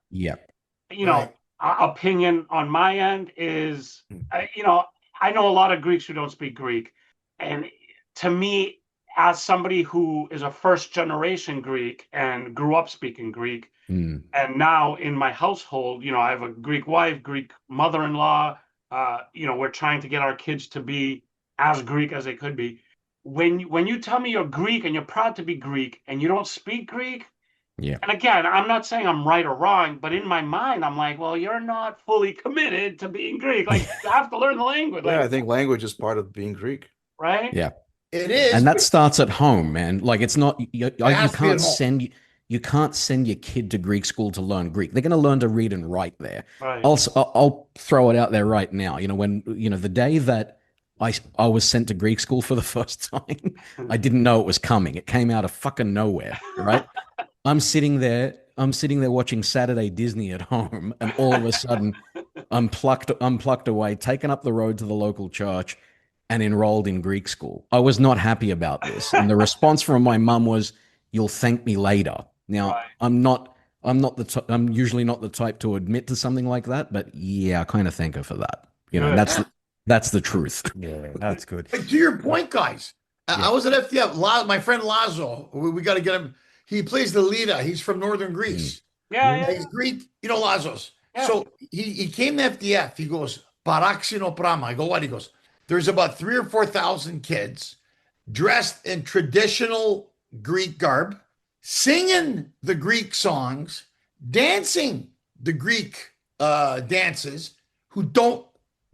opinion on my end is, I know a lot of Greeks who don't speak Greek. And to me, as somebody who is a first generation Greek and grew up speaking Greek, and now in my household, I have a Greek wife, Greek mother-in-law, we're trying to get our kids to be as Greek as they could be. When you tell me you're Greek and you're proud to be Greek and you don't speak Greek, and again, I'm not saying I'm right or wrong, but in my mind, I'm like, well, you're not fully committed to being Greek. Like, you have to learn the language. I think language is part of being Greek. Right? Yeah. It is. And that starts at home, man. Like, it's not, you can't send your kid to Greek school to learn Greek. They're going to learn to read and write there. Right. I'll throw it out there right now. When the day that I was sent to Greek school for the first time, I didn't know it was coming. It came out of fucking nowhere, right? I'm sitting there watching Saturday Disney at home, and all of a sudden I'm plucked away, taken up the road to the local church, and enrolled in Greek school. I was not happy about this. And the response from my mum was, "You'll thank me later." Now, Right. I'm usually not the type to admit to something like that, but yeah, I kind of thank her for that. You know, Good. that's the truth. Yeah, that's good. But to your point, guys, Yeah. I was at FDF. My friend Lazo, we got to get him. He plays the Lira. He's from northern Greece. Yeah. He's Greek, Lazos. Yeah. So he came to FDF. He goes, Paraxino Prama. I go, what? He goes, there's about 3,000 or 4,000 kids dressed in traditional Greek garb, singing the Greek songs, dancing the Greek dances,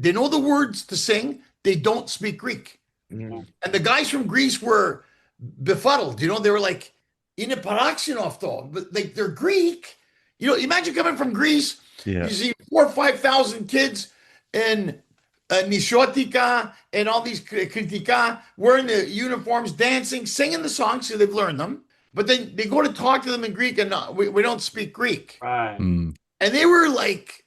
they know the words to sing, they don't speak Greek. Mhm. And the guys from Greece were befuddled. They were like, in a Paraxinov though, but like they're Greek. Imagine coming from Greece, Yeah. you see 4,000 or 5,000 kids in Nishotika and all these Kritika wearing the uniforms, dancing, singing the songs, so they've learned them. But then they go to talk to them in Greek and we don't speak Greek. Right. Mm. And they were like,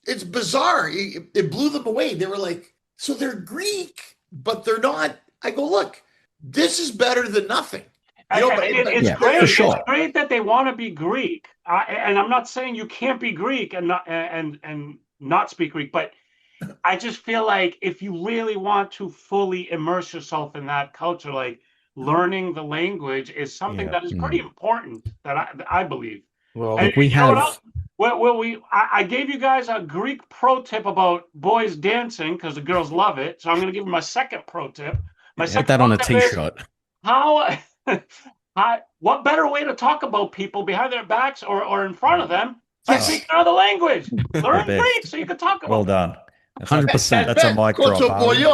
it's bizarre. It blew them away. They were like, so they're Greek, but they're not. I go, look, this is better than nothing. It's Yeah, great. for sure. It's great that they want to be Greek, and I'm not saying you can't be Greek and not speak Greek, but I just feel like if you really want to fully immerse yourself in that culture, like learning the language is something Yeah. that is pretty important. That I believe. Well, And Look, we you know what have- else? I gave you guys a Greek pro tip about boys dancing because the girls love it. So I'm going to give them a second pro tip. My Put second that on a pro tip is t-shirt. what better way to talk about people behind their backs or in front of them by Yes. speaking another language? Learn best. Greek so you can talk about Well it. done. 100%. That's a mic drop. Harley.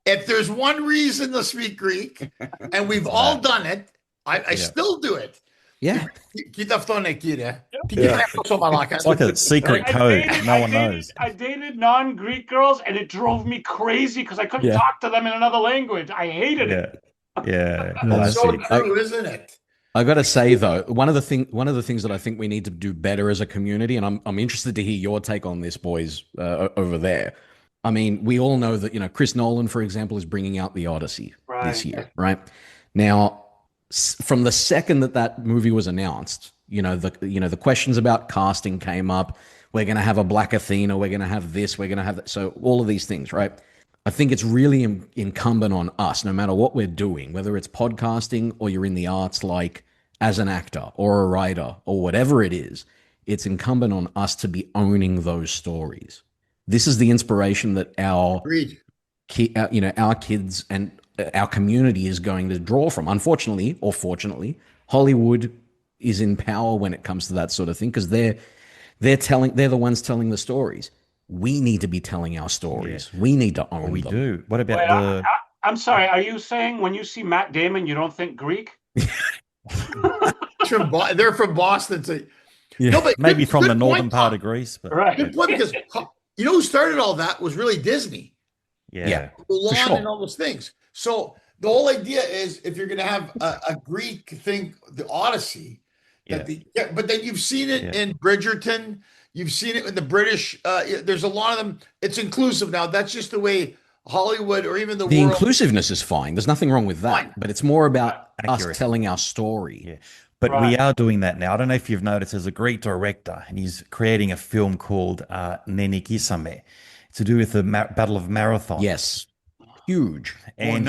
If there's one reason to speak Greek, and we've all done it, I still do it. Yeah. It's like a secret code. No one knows. I dated non-Greek girls, and it drove me crazy because I couldn't Yeah. talk to them in another language. I hated it. Yeah. That's so Classic. true, isn't it? I got to say though, one of the things that I think we need to do better as a community, and I'm interested to hear your take on this, boys, over there. I mean, we all know that Chris Nolan, for example, is bringing out the Odyssey this year, right? Now, from the second that movie was announced, the questions about casting came up. We're going to have a Black Athena. We're going to have this. We're going to have that. So all of these things, right? I think it's really incumbent on us, no matter what we're doing, whether it's podcasting or you're in the arts, like as an actor or a writer or whatever it is, it's incumbent on us to be owning those stories. This is the inspiration that our kids and our community is going to draw from. Unfortunately or fortunately, Hollywood is in power when it comes to that sort of thing because they're the ones telling the stories. We need to be telling our stories. Yeah. We need to own we them. do. What about I'm sorry. Are you saying when you see Matt Damon, you don't think Greek? They're from Boston. So, yeah. No, but maybe from the northern point, part of Greece. But, right. Good point, because who started all that was really Disney. Yeah. Mulan sure. And all those things. So the whole idea is if you're going to have a Greek thing, the Odyssey, but then you've seen it in Bridgerton. You've seen it in the British. There's a lot of them. It's inclusive now. That's just the way Hollywood or even the world. Inclusiveness is fine. There's nothing wrong with that. Fine. But it's more about us telling our story. Yeah. But we are doing that now. I don't know if you've noticed, there's a Greek director, and he's creating a film called Nenikisame. It's to do with the Battle of Marathon. Yes. Huge. And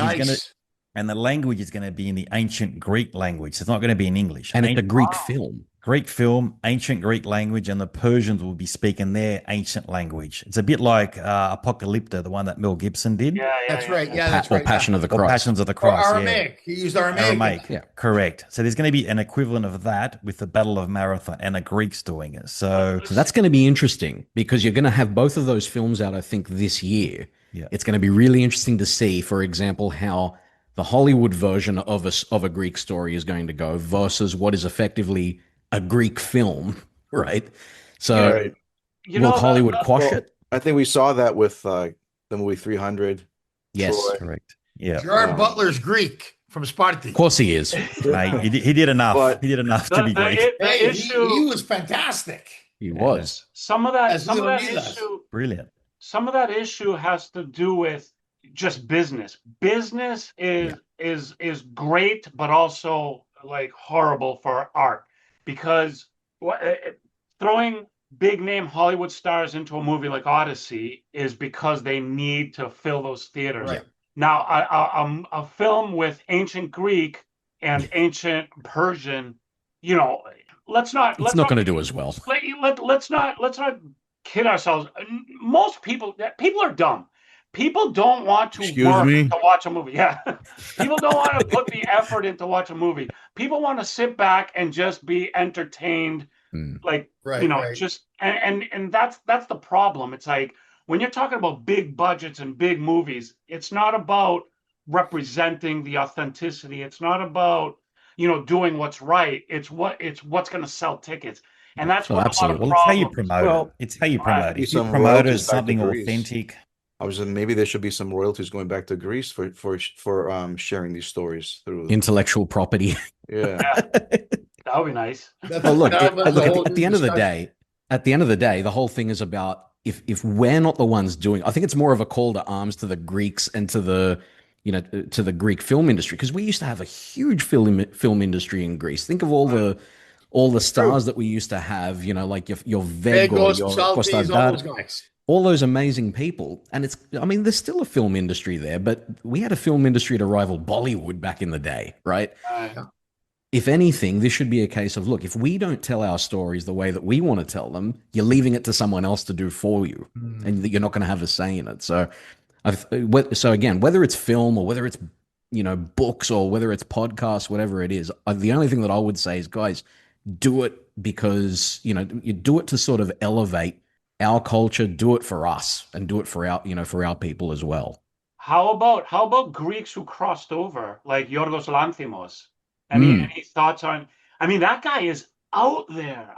and the language is going to be in the ancient Greek language. So it's not going to be in English. And it's a Greek film. Greek film, ancient Greek language, and the Persians will be speaking their ancient language. It's a bit like Apocalypto, the one that Mel Gibson did. That's right. Yeah, that's right. Or Passion of the Christ. Or Passions of the Christ. Or Aramaic. He used Aramaic. Yeah, correct. So there's going to be an equivalent of that with the Battle of Marathon, and the Greeks doing it. So that's going to be interesting because you're going to have both of those films out, I think, this year. Yeah. It's going to be really interesting to see, for example, how the Hollywood version of a Greek story is going to go versus what is effectively a Greek film, right? So will Hollywood quash it? I think we saw that with the movie 300. Yes, Troy. Correct. Yeah, Gerard Butler's Greek from Sparta. Of course he is. Mate, he did enough. But he did enough to be Greek. He was fantastic. He was. Some of that issue, brilliant. Some of that issue has to do with just business. Business is great, but also like horrible for art. because throwing big name Hollywood stars into a movie like Odyssey is because they need to fill those theaters. Right. Now, a film with ancient Greek and ancient Persian, you know, It's not going to do as well. Let's not kid ourselves. Most people are dumb. People don't want to work to watch a movie. Yeah. People don't want to put the effort in to watch a movie. People want to sit back and just be entertained. Like, just, and that's the problem. It's like, when you're talking about big budgets and big movies, it's not about representing the authenticity. It's not about, doing what's right. It's what's going to sell tickets. And that's what absolutely. It's how you promote it. It's how you promote it. If you promote it as something authentic. I was maybe there should be some royalties going back to Greece for sharing these stories through intellectual property. Yeah. That would be nice. Well, look, at the end of the day, the whole thing is about if we're not the ones doing, I think it's more of a call to arms to the Greeks and to the Greek film industry, because we used to have a huge film industry in Greece. Think of all the stars that we used to have, like your Vego, your Kostadar, all those amazing people. And there's still a film industry there, but we had a film industry to rival Bollywood back in the day, right? If anything, this should be a case of, look, if we don't tell our stories the way that we want to tell them, you're leaving it to someone else to do for you, and you're not going to have a say in it. So again, whether it's film or whether it's, books or whether it's podcasts, whatever it is, the only thing that I would say is, guys, do it because, you do it to sort of elevate our culture, do it for us, and do it for our people as well. How about Greeks who crossed over, like Yorgos Lanthimos? Any thoughts on? That guy is out there.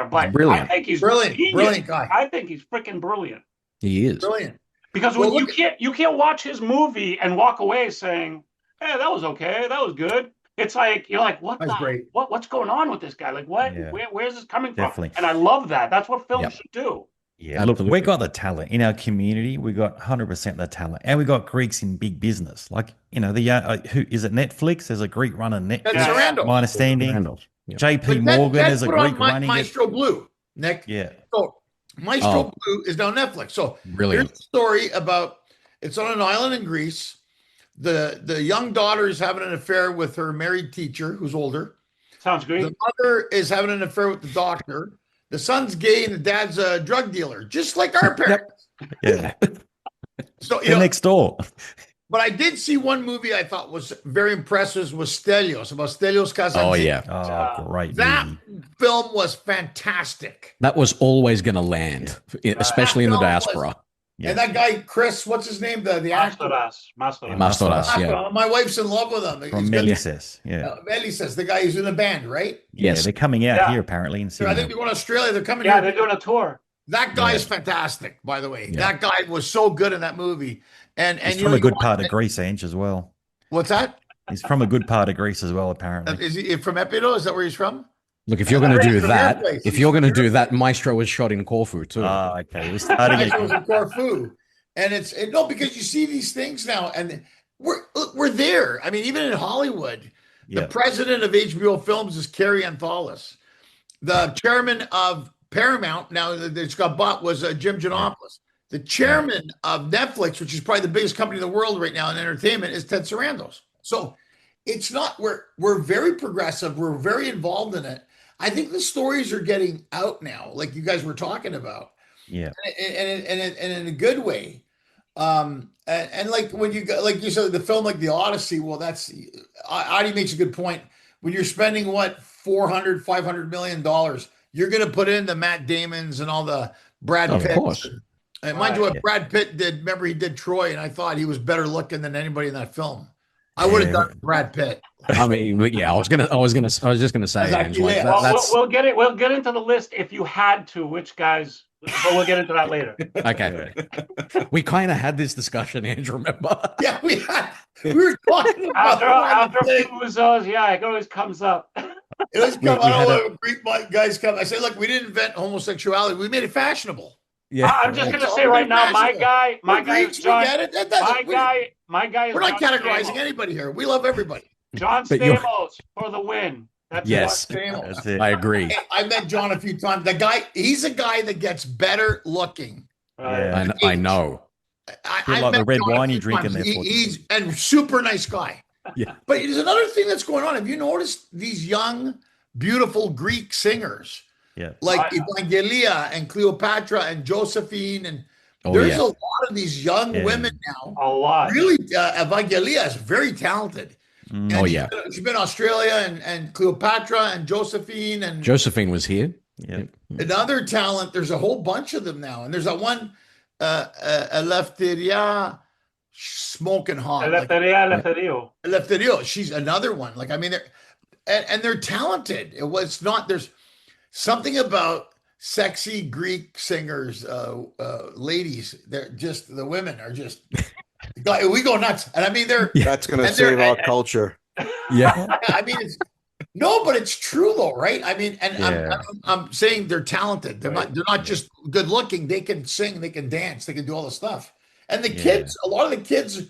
But brilliant. I think he's brilliant guy. I think he's freaking brilliant. He is brilliant. Because when you can't watch his movie and walk away saying, "Hey, that was okay, that was good." It's like you're like, what's going on with this guy? Like, what? Yeah. Where's this coming from? And I love that. That's what film should do. Yeah, look, we got the talent in our community. We got 100% the talent, and we got Greeks in big business. Like, who is it? Netflix? There's a Greek running Netflix. My understanding. JP Morgan is a Greek running Maestro Blue. Nick. Yeah. So Maestro Blue is now Netflix. So brilliant. Here's a story about. It's on an island in Greece. The young daughter is having an affair with her married teacher, who's older. Sounds great. The mother is having an affair with the doctor. The son's gay and the dad's a drug dealer, just like our parents. Yeah. So next door. But I did see one movie I thought was very impressive, was Stelios, about Stelios Kazantzakis. Oh yeah. Oh, great. That film was fantastic. That was always going to land, especially in the diaspora. And that guy, Chris, what's his name? The actor. Mastoras, yeah. My wife's in love with him. From Melises, yeah. Melises, the guy who's in the band, right? Yes. Yeah, they're coming out here apparently in Sydney. I think they're going to Australia. They're coming here. Yeah, they're doing a tour. That guy is fantastic, by the way. Yeah. That guy was so good in that movie. And he's from a good part of Greece, Ange, as well. What's that? He's from a good part of Greece as well, apparently. Is he from Epido? Is that where he's from? Look, if you're going to do that, Maestro was shot in Corfu too. Oh, okay. Maestro was in Corfu. And because you see these things now, and we're there. Even in Hollywood, the president of HBO Films is Carrie Antholis. The chairman of Paramount, now that it's got bought, was Jim Giannopoulos. The chairman of Netflix, which is probably the biggest company in the world right now in entertainment, is Ted Sarandos. So it's not, we're very progressive. We're very involved in it. I think the stories are getting out now, like you guys were talking about. Yeah. And in a good way. And like when you go, like you said, the film, like the Odyssey, well, Adi makes a good point. When you're spending $400-500 million, you're going to put in the Matt Damons and all the Brad Pitt. Of course. And mind you, what Brad Pitt did, remember he did Troy, and I thought he was better looking than anybody in that film. I would have done Brad Pitt. I was just gonna say, we'll get into the list if you had to, which guys, but we'll get into that later. Okay. We kind of had this discussion, Andrew, remember? Yeah, we were talking about after a few Ouzos, it always comes up. It always comes. I don't know when Greek guys come. I say, look, we didn't invent homosexuality. We made it fashionable. Yeah, I'm just gonna say right now, my guy is John. My guy is. We're not categorizing anybody here. We love everybody. John Stamos for the win. That's Yes. what- That's it. I agree. I met John a few times. The guy, he's a guy that gets better looking. Right. Yeah. I know. Bit like the met red John a wine few you're drinking times. there, Forty. He's and super nice guy. Yeah. But there's another thing that's going on. Have you noticed these young, beautiful Greek singers Yeah. like I- Evangelia and Cleopatra and Josephine? And Oh, there's yeah. a lot of these young Yeah. women now. A lot. Really, Evangelia is very talented. Mm. And Oh, yeah. she's been in Australia and Cleopatra and Josephine and Josephine was here. Yeah. another talent. There's a whole bunch of them now. And there's that one, Eleftheria, smoking hot. Like, Eleftheria. Eleftheria, she's another one. Like, I mean, they're talented. It's not, there's something about sexy Greek singers, ladies. They're just, the women are just, we go nuts. And I mean, That's going to And they're- save our culture. Yeah. I mean, no, but it's true though, right? I mean, and Yeah. I'm saying they're talented. They're Right. not just good looking. They can sing, they can dance, they can do all the stuff. And the Yeah. kids, a lot of the kids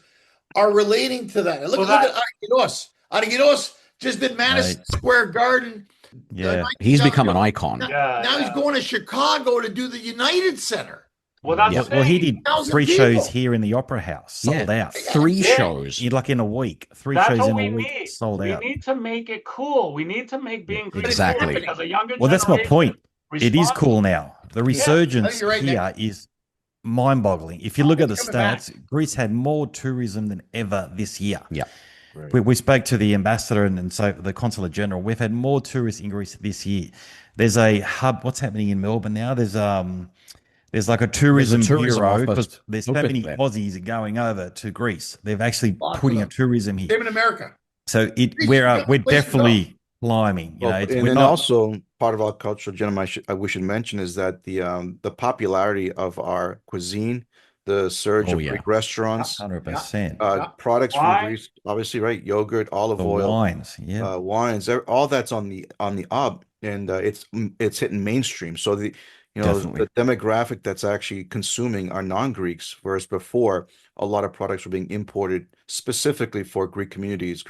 are relating to that. And look Well, at Argyros. Argyros just did Madison Square Garden. Yeah. He's become an icon. Yeah. Now he's going to Chicago to do the United Center. Well, that's Yeah. the Well, he thing. did 1,000 3 people. shows here in the Opera House, sold out. 3 Yeah. shows. You like in a week, 3 That's shows what in we a week, need. sold We out. need to make it cool. We need to make being Greek Exactly. cool because a younger Well, that's my generation point. It is responds- cool now. The resurgence you're right, here is mind-boggling. If you look at the Coming back. stats, Greece had more tourism than ever this year. Yeah. We spoke to the ambassador and so the consulate general. We've had more tourists in Greece this year. There's a hub. What's happening in Melbourne now? There's like a tourism, tourism bureau office because there's so open many there. Aussies going over to Greece. They've actually Lots of putting a them. tourism here. Same in America. So Greece we're is a we're place to go. definitely climbing. You know, Well, it's, and we're then not. also part of our culture, gentlemen, we should mention is that the popularity of our cuisine, the surge Oh, of yeah. Greek restaurants, 100%. products from Wine. Greece, obviously, right? Yogurt, olive The oil, wines, yeah. wines, all that's on the up, and it's hitting mainstream. So Definitely. the demographic that's actually consuming are non-Greeks, whereas before a lot of products were being imported specifically for Greek communities,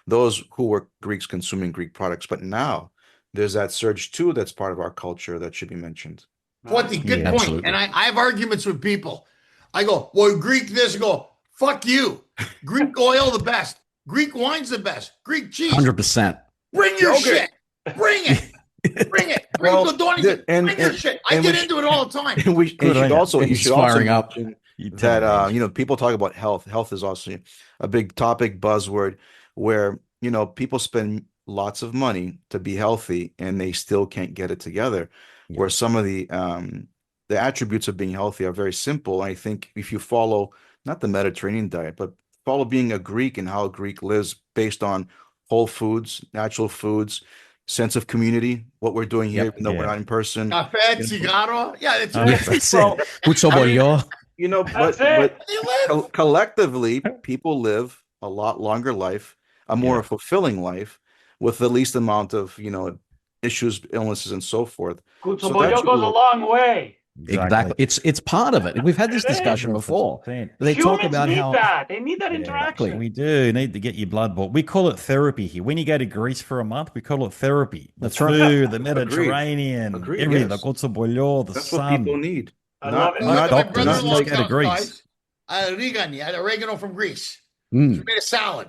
those who were Greeks consuming Greek products. But now there's that surge too that's part of our culture that should be mentioned. What the good Yeah, point. absolutely. And I have arguments with people. I go, well, Greek this, I go, fuck you. Greek oil the best. Greek wine's the best. Greek cheese. 100%. Bring your Yogurt. shit. Bring it. Bring it. Bring Well, Dodoni. and- Bring your and- shit. I and get we into it all the time. And we Good should on you. also you should also Inspiring up. mention You tell that me. people talk about health. Health is also a big topic, buzzword, where people spend lots of money to be healthy and they still can't get it together. Yeah. Where some of the attributes of being healthy are very simple. I think if you follow not the Mediterranean diet, but follow being a Greek and how a Greek lives based on whole foods, natural foods, sense of community, what we're doing here, Yep. even though we're Yeah. not in person. Cafe, cigarro. Yeah, that's Oh, Yeah, right. that's Well, it. Ouzo bolio. That's but it. They live. collectively, people live a lot longer life, a more Yeah. fulfilling life, with the least amount of issues, illnesses, and so forth. Ouzo So bolio that's goes a what- long way. Exactly. It's part of it. We've had this It is. discussion before. 100%. They talk Humans about need how that. They need that Yeah, interaction. We do need to get your blood bought. We call it therapy here. When you go to Greece for a month, we call it therapy. The That's right. food, the Mediterranean, Agreed, everything, yes. the Ouzo bolio, the That's what sun. people need. I Not- love it. My not- doctors, brother-in-law just go to comes, Greece. guys. Rigani, I had oregano from Greece. Mm, We made a salad.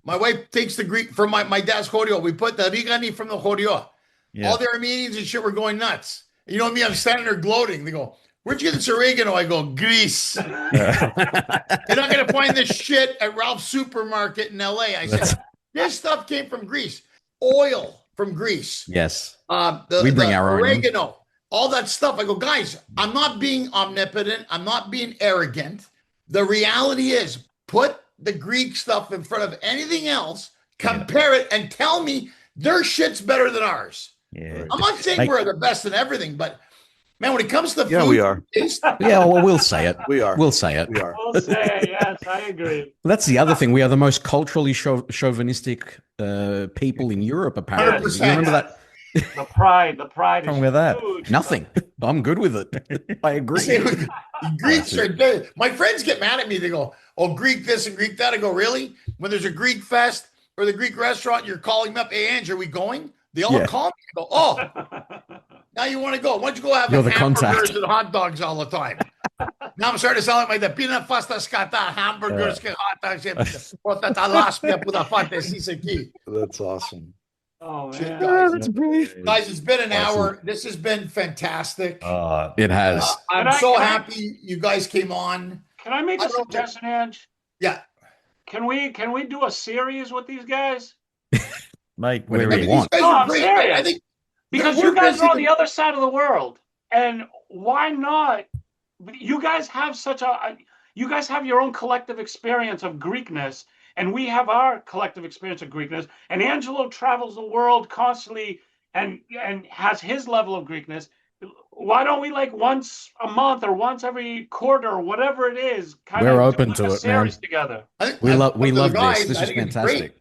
My wife takes the Greek from my dad's chorio. We put the rigani from the chorio. Yeah. All the Armenians and shit were going nuts. You know me, I'm standing there gloating. They go, where'd you get this oregano? I go, Greece. You're not going to find this shit at Ralph's supermarket in LA. I said, this stuff came from Greece. Oil from Greece. yes. We bring our own in. oregano, all that stuff. I go, guys, I'm not being omnipotent. I'm not being arrogant. The reality is, put the Greek stuff in front of anything else, compare it, and tell me their shit's better than ours. Yeah. I'm not saying Like- we're the best in everything, but man, when it comes to Yeah, food, we are. taste, Yeah, well, we'll say it. We are. We'll say it. We are. We'll say yes. I agree. That's the other thing. We are the most culturally chauvinistic people in Europe, apparently. 100%. You remember that? The pride Wrong is with that? huge. Nothing. I'm good with it. I agree. Greeks are good. My friends get mad at me. They go, oh, Greek this and Greek that. I go, really? When there's a Greek fest, or the Greek restaurant, you're calling me up, hey, Ange, are we going? They all Yeah. call me and go, oh, now you want to go. Why don't you go have You're the hamburgers contact. and hot dogs all the time? Now I'm starting to sound like the peanut pasta scata, hamburgers, hot dogs, That's awesome. Oh Shit, man. guys. That's brilliant. Guys, it's been an Awesome. hour. This has been fantastic. It has. I'm so happy you guys came on. Can I make I a don't know. suggestion, Ange? Yeah. Can we do a series with these guys? Mate, Whatever we're you in. want. These guys No, are I'm great. serious. I think Because we're you guys are on busy. the other side of the world, and why not? You guys have you guys have your own collective experience of Greekness, and we have our collective experience of Greekness. And Angelo travels the world constantly and has his level of Greekness. Why don't we, like, once a month or once every quarter or whatever it is, We're open to a it, man. series together? We love for the this. guys, This I is think it's great. fantastic.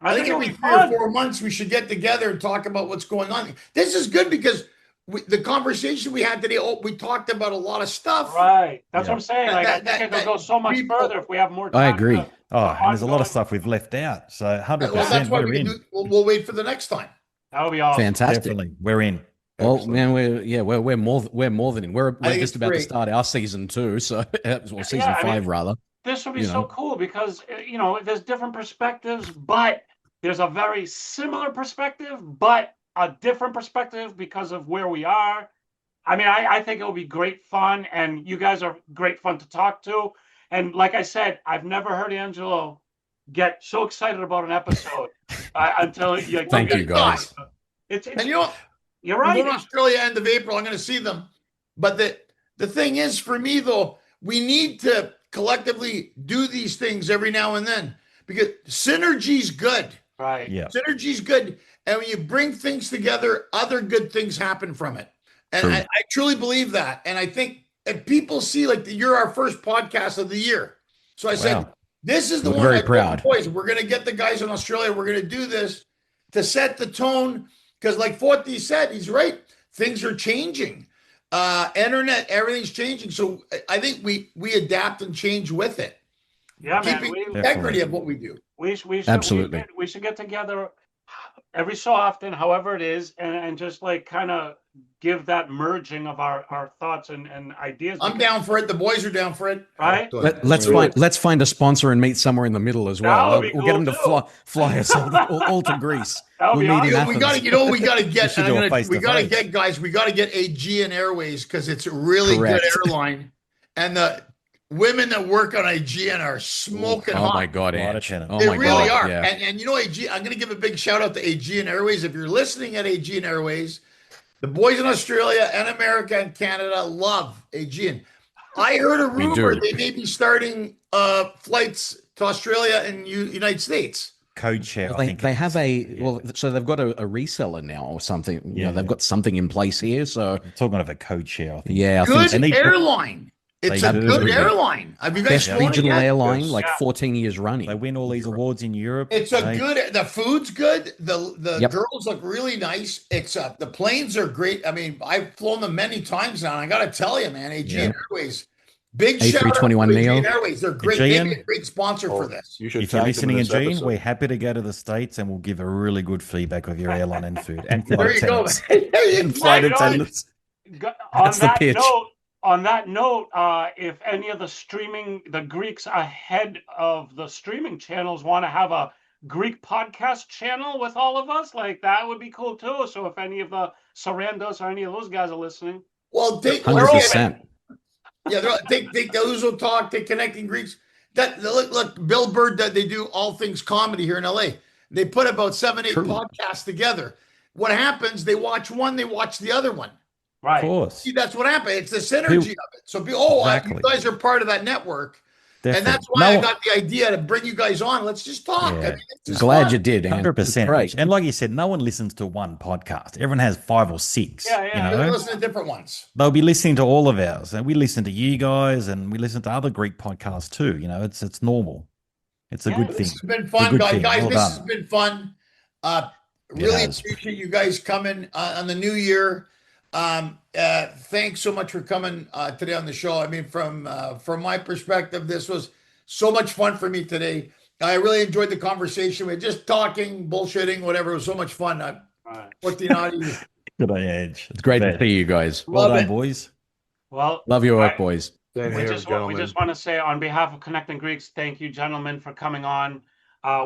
I think it'll every be 3 or fun. 4 months we should get together and talk about what's going on. This is good because the conversation we had today, we talked about a lot of stuff. Right. That's Yeah. what I'm saying. Like, I think it could go so much people- further if we have more time. I agree. Oh, and there's a lot ongoing- of stuff we've left out. So Well, 100%, that's why we're we can in. do. We'll wait for the next time. That would be awesome. Fantastic. Definitely, we're in. Well, Excellent. man, we're more than in. We're think just it's about to great. start our season 2, so or season Yeah, I 5 mean, rather. This would be you so know. cool because, there's different perspectives, but there's a very similar perspective, but a different perspective because of where we are. I mean, I think it will be great fun, and you guys are great fun to talk to. And like I said, I've never heard Angelo get so excited about an episode until you. Thank you, guys. It's And you know, you're I'm right. going to Australia end of April. I'm going to see them. But the thing is, for me though, we need to collectively do these things every now and then because synergy's good. Right. Yeah. Synergy's good. And when you bring things together, other good things happen from it. And True. I truly believe that. And I think if people see, like, you're our first podcast of the year. So I said, Wow. this is the We're one. very I told proud. the boys, we're going to get the guys in Australia. We're going to do this to set the tone. Because like Forty said, he's right. Things are changing. Internet, everything's changing. So I think we adapt and change with it. Yeah, man. Keeping We, the integrity of what we do. we should Absolutely. we should get together every so often, however it is, and just like kind of give that merging of our thoughts and ideas. I'm down for it. The boys are down for it. Right? Let's find a sponsor and meet somewhere in the middle as well. That would be We'll get cool them to too. fly us all to Greece. That would be We'll meet in awesome. We Athens. got to, we got to get. should do a we got to face-to-face. get guys. We got to get Aegean Airways because it's a really Correct. good airline, and the women that work on Aegean are smoking Oh hot. my god, Lot of Ange. channel. Oh They my really god. are. Yeah. And Aegean, I'm going to give a big shout out to Aegean Airways. If you're listening at Aegean Airways, the boys in Australia and America and Canada love Aegean. I heard a We rumor do. they may be starting flights to Australia and United States. Code share, Well, I think. they have so they've got a reseller now or something. Yeah. They've got something in place here. So Talking of a code share, I think. yeah, I Good think And they put- airline. It's They a do. good Yeah. airline. Have you guys best flown it regional yet? airline, Yes. like 14 years running. They win all these awards in Europe. It's a They- good. The food's good. The Yep. girls look really nice. It's the planes are great. I mean, I've flown them many times now. And I got to tell you, man, Aegean Airways, big shout out to A321 Aegean Neo. Airways. They're great. Aegean? They're a great sponsor for this. You should If you're tag them listening in in this Gene, episode. we're happy to go to the States and we'll give a really good feedback of your airline and food and There flight you go. attendants. There you And go. flight you know, attendants. On That's the that pitch. note, if any of the Greeks ahead of the streaming channels want to have a Greek podcast channel with all of us, like, that would be cool too. So if any of the Sarandos or any of those guys are listening, Well, take 100%. take the Ouzo Talk, take Connecting Greeks. Look, Bill Bird, that they do all things comedy here in LA. They put about 7-8 True. podcasts together. What happens? They watch one, they watch the other one. right? Of course. See, that's what happened. It's the synergy of it. So, Exactly. you guys are part of that network, Definitely. and that's why I No- got the idea to bring you guys on. Let's just talk. Yeah. I mean, it's just Glad fun. you did, Ange. 100%. Great. And like you said, no one listens to one podcast. Everyone has 5 or 6. Yeah, yeah. You They know? listen to different ones. They'll be listening to all of ours. And we listen to you guys and we listen to other Greek podcasts too. You know, it's normal. It's a Yeah, good This thing. has been It's a fun, good guys. thing. Guys, Well this done. has been fun. Really has. appreciate you guys coming on the new year. Thanks so much for coming today on the show. I mean, from my perspective, this was so much fun for me today. I really enjoyed the conversation. We're just talking, bullshitting, whatever. It was so much fun. All right. Good on Edge. It's great to Bet. see you guys. Well Love done, it. boys. Well, Love your work, boys. Same we here, just gentlemen. want to say on behalf of Connecting Greeks, thank you, gentlemen, for coming on.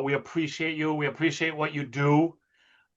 We appreciate you. We appreciate what you do.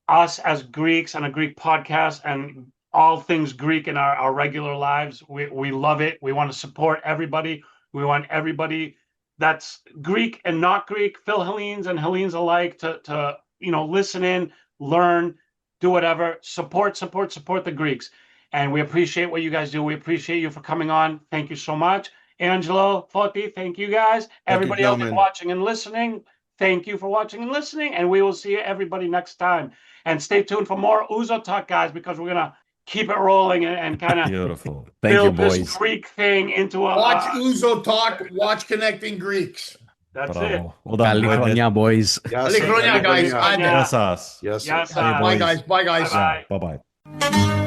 Us as Greeks and a Greek podcast and all things Greek in our regular lives, we love it. We want to support everybody. We want everybody that's Greek and not Greek, Phil-Hellenes and Hellenes alike, to listen in, learn, do whatever, support the Greeks. And we appreciate what you guys do. We appreciate you for coming on. Thank you so much. Angelo, Foti, thank you guys. Everybody else gentlemen. watching and listening, thank you for watching and listening. And we will see everybody next time. And stay tuned for more Ouzo Talk, guys, because we're going to keep it rolling and kind of Beautiful. Thank you, build this boys. Greek thing into a... Watch Ouzo Talk. Watch Connecting Greeks. That's it. Bravo. Well done, boys. California, boys. Yes, Alekronia, guys. California. Yeah. Yes, us. Yes, Yes, sir. Bye, guys. Bye, guys. Bye-bye. Bye-bye.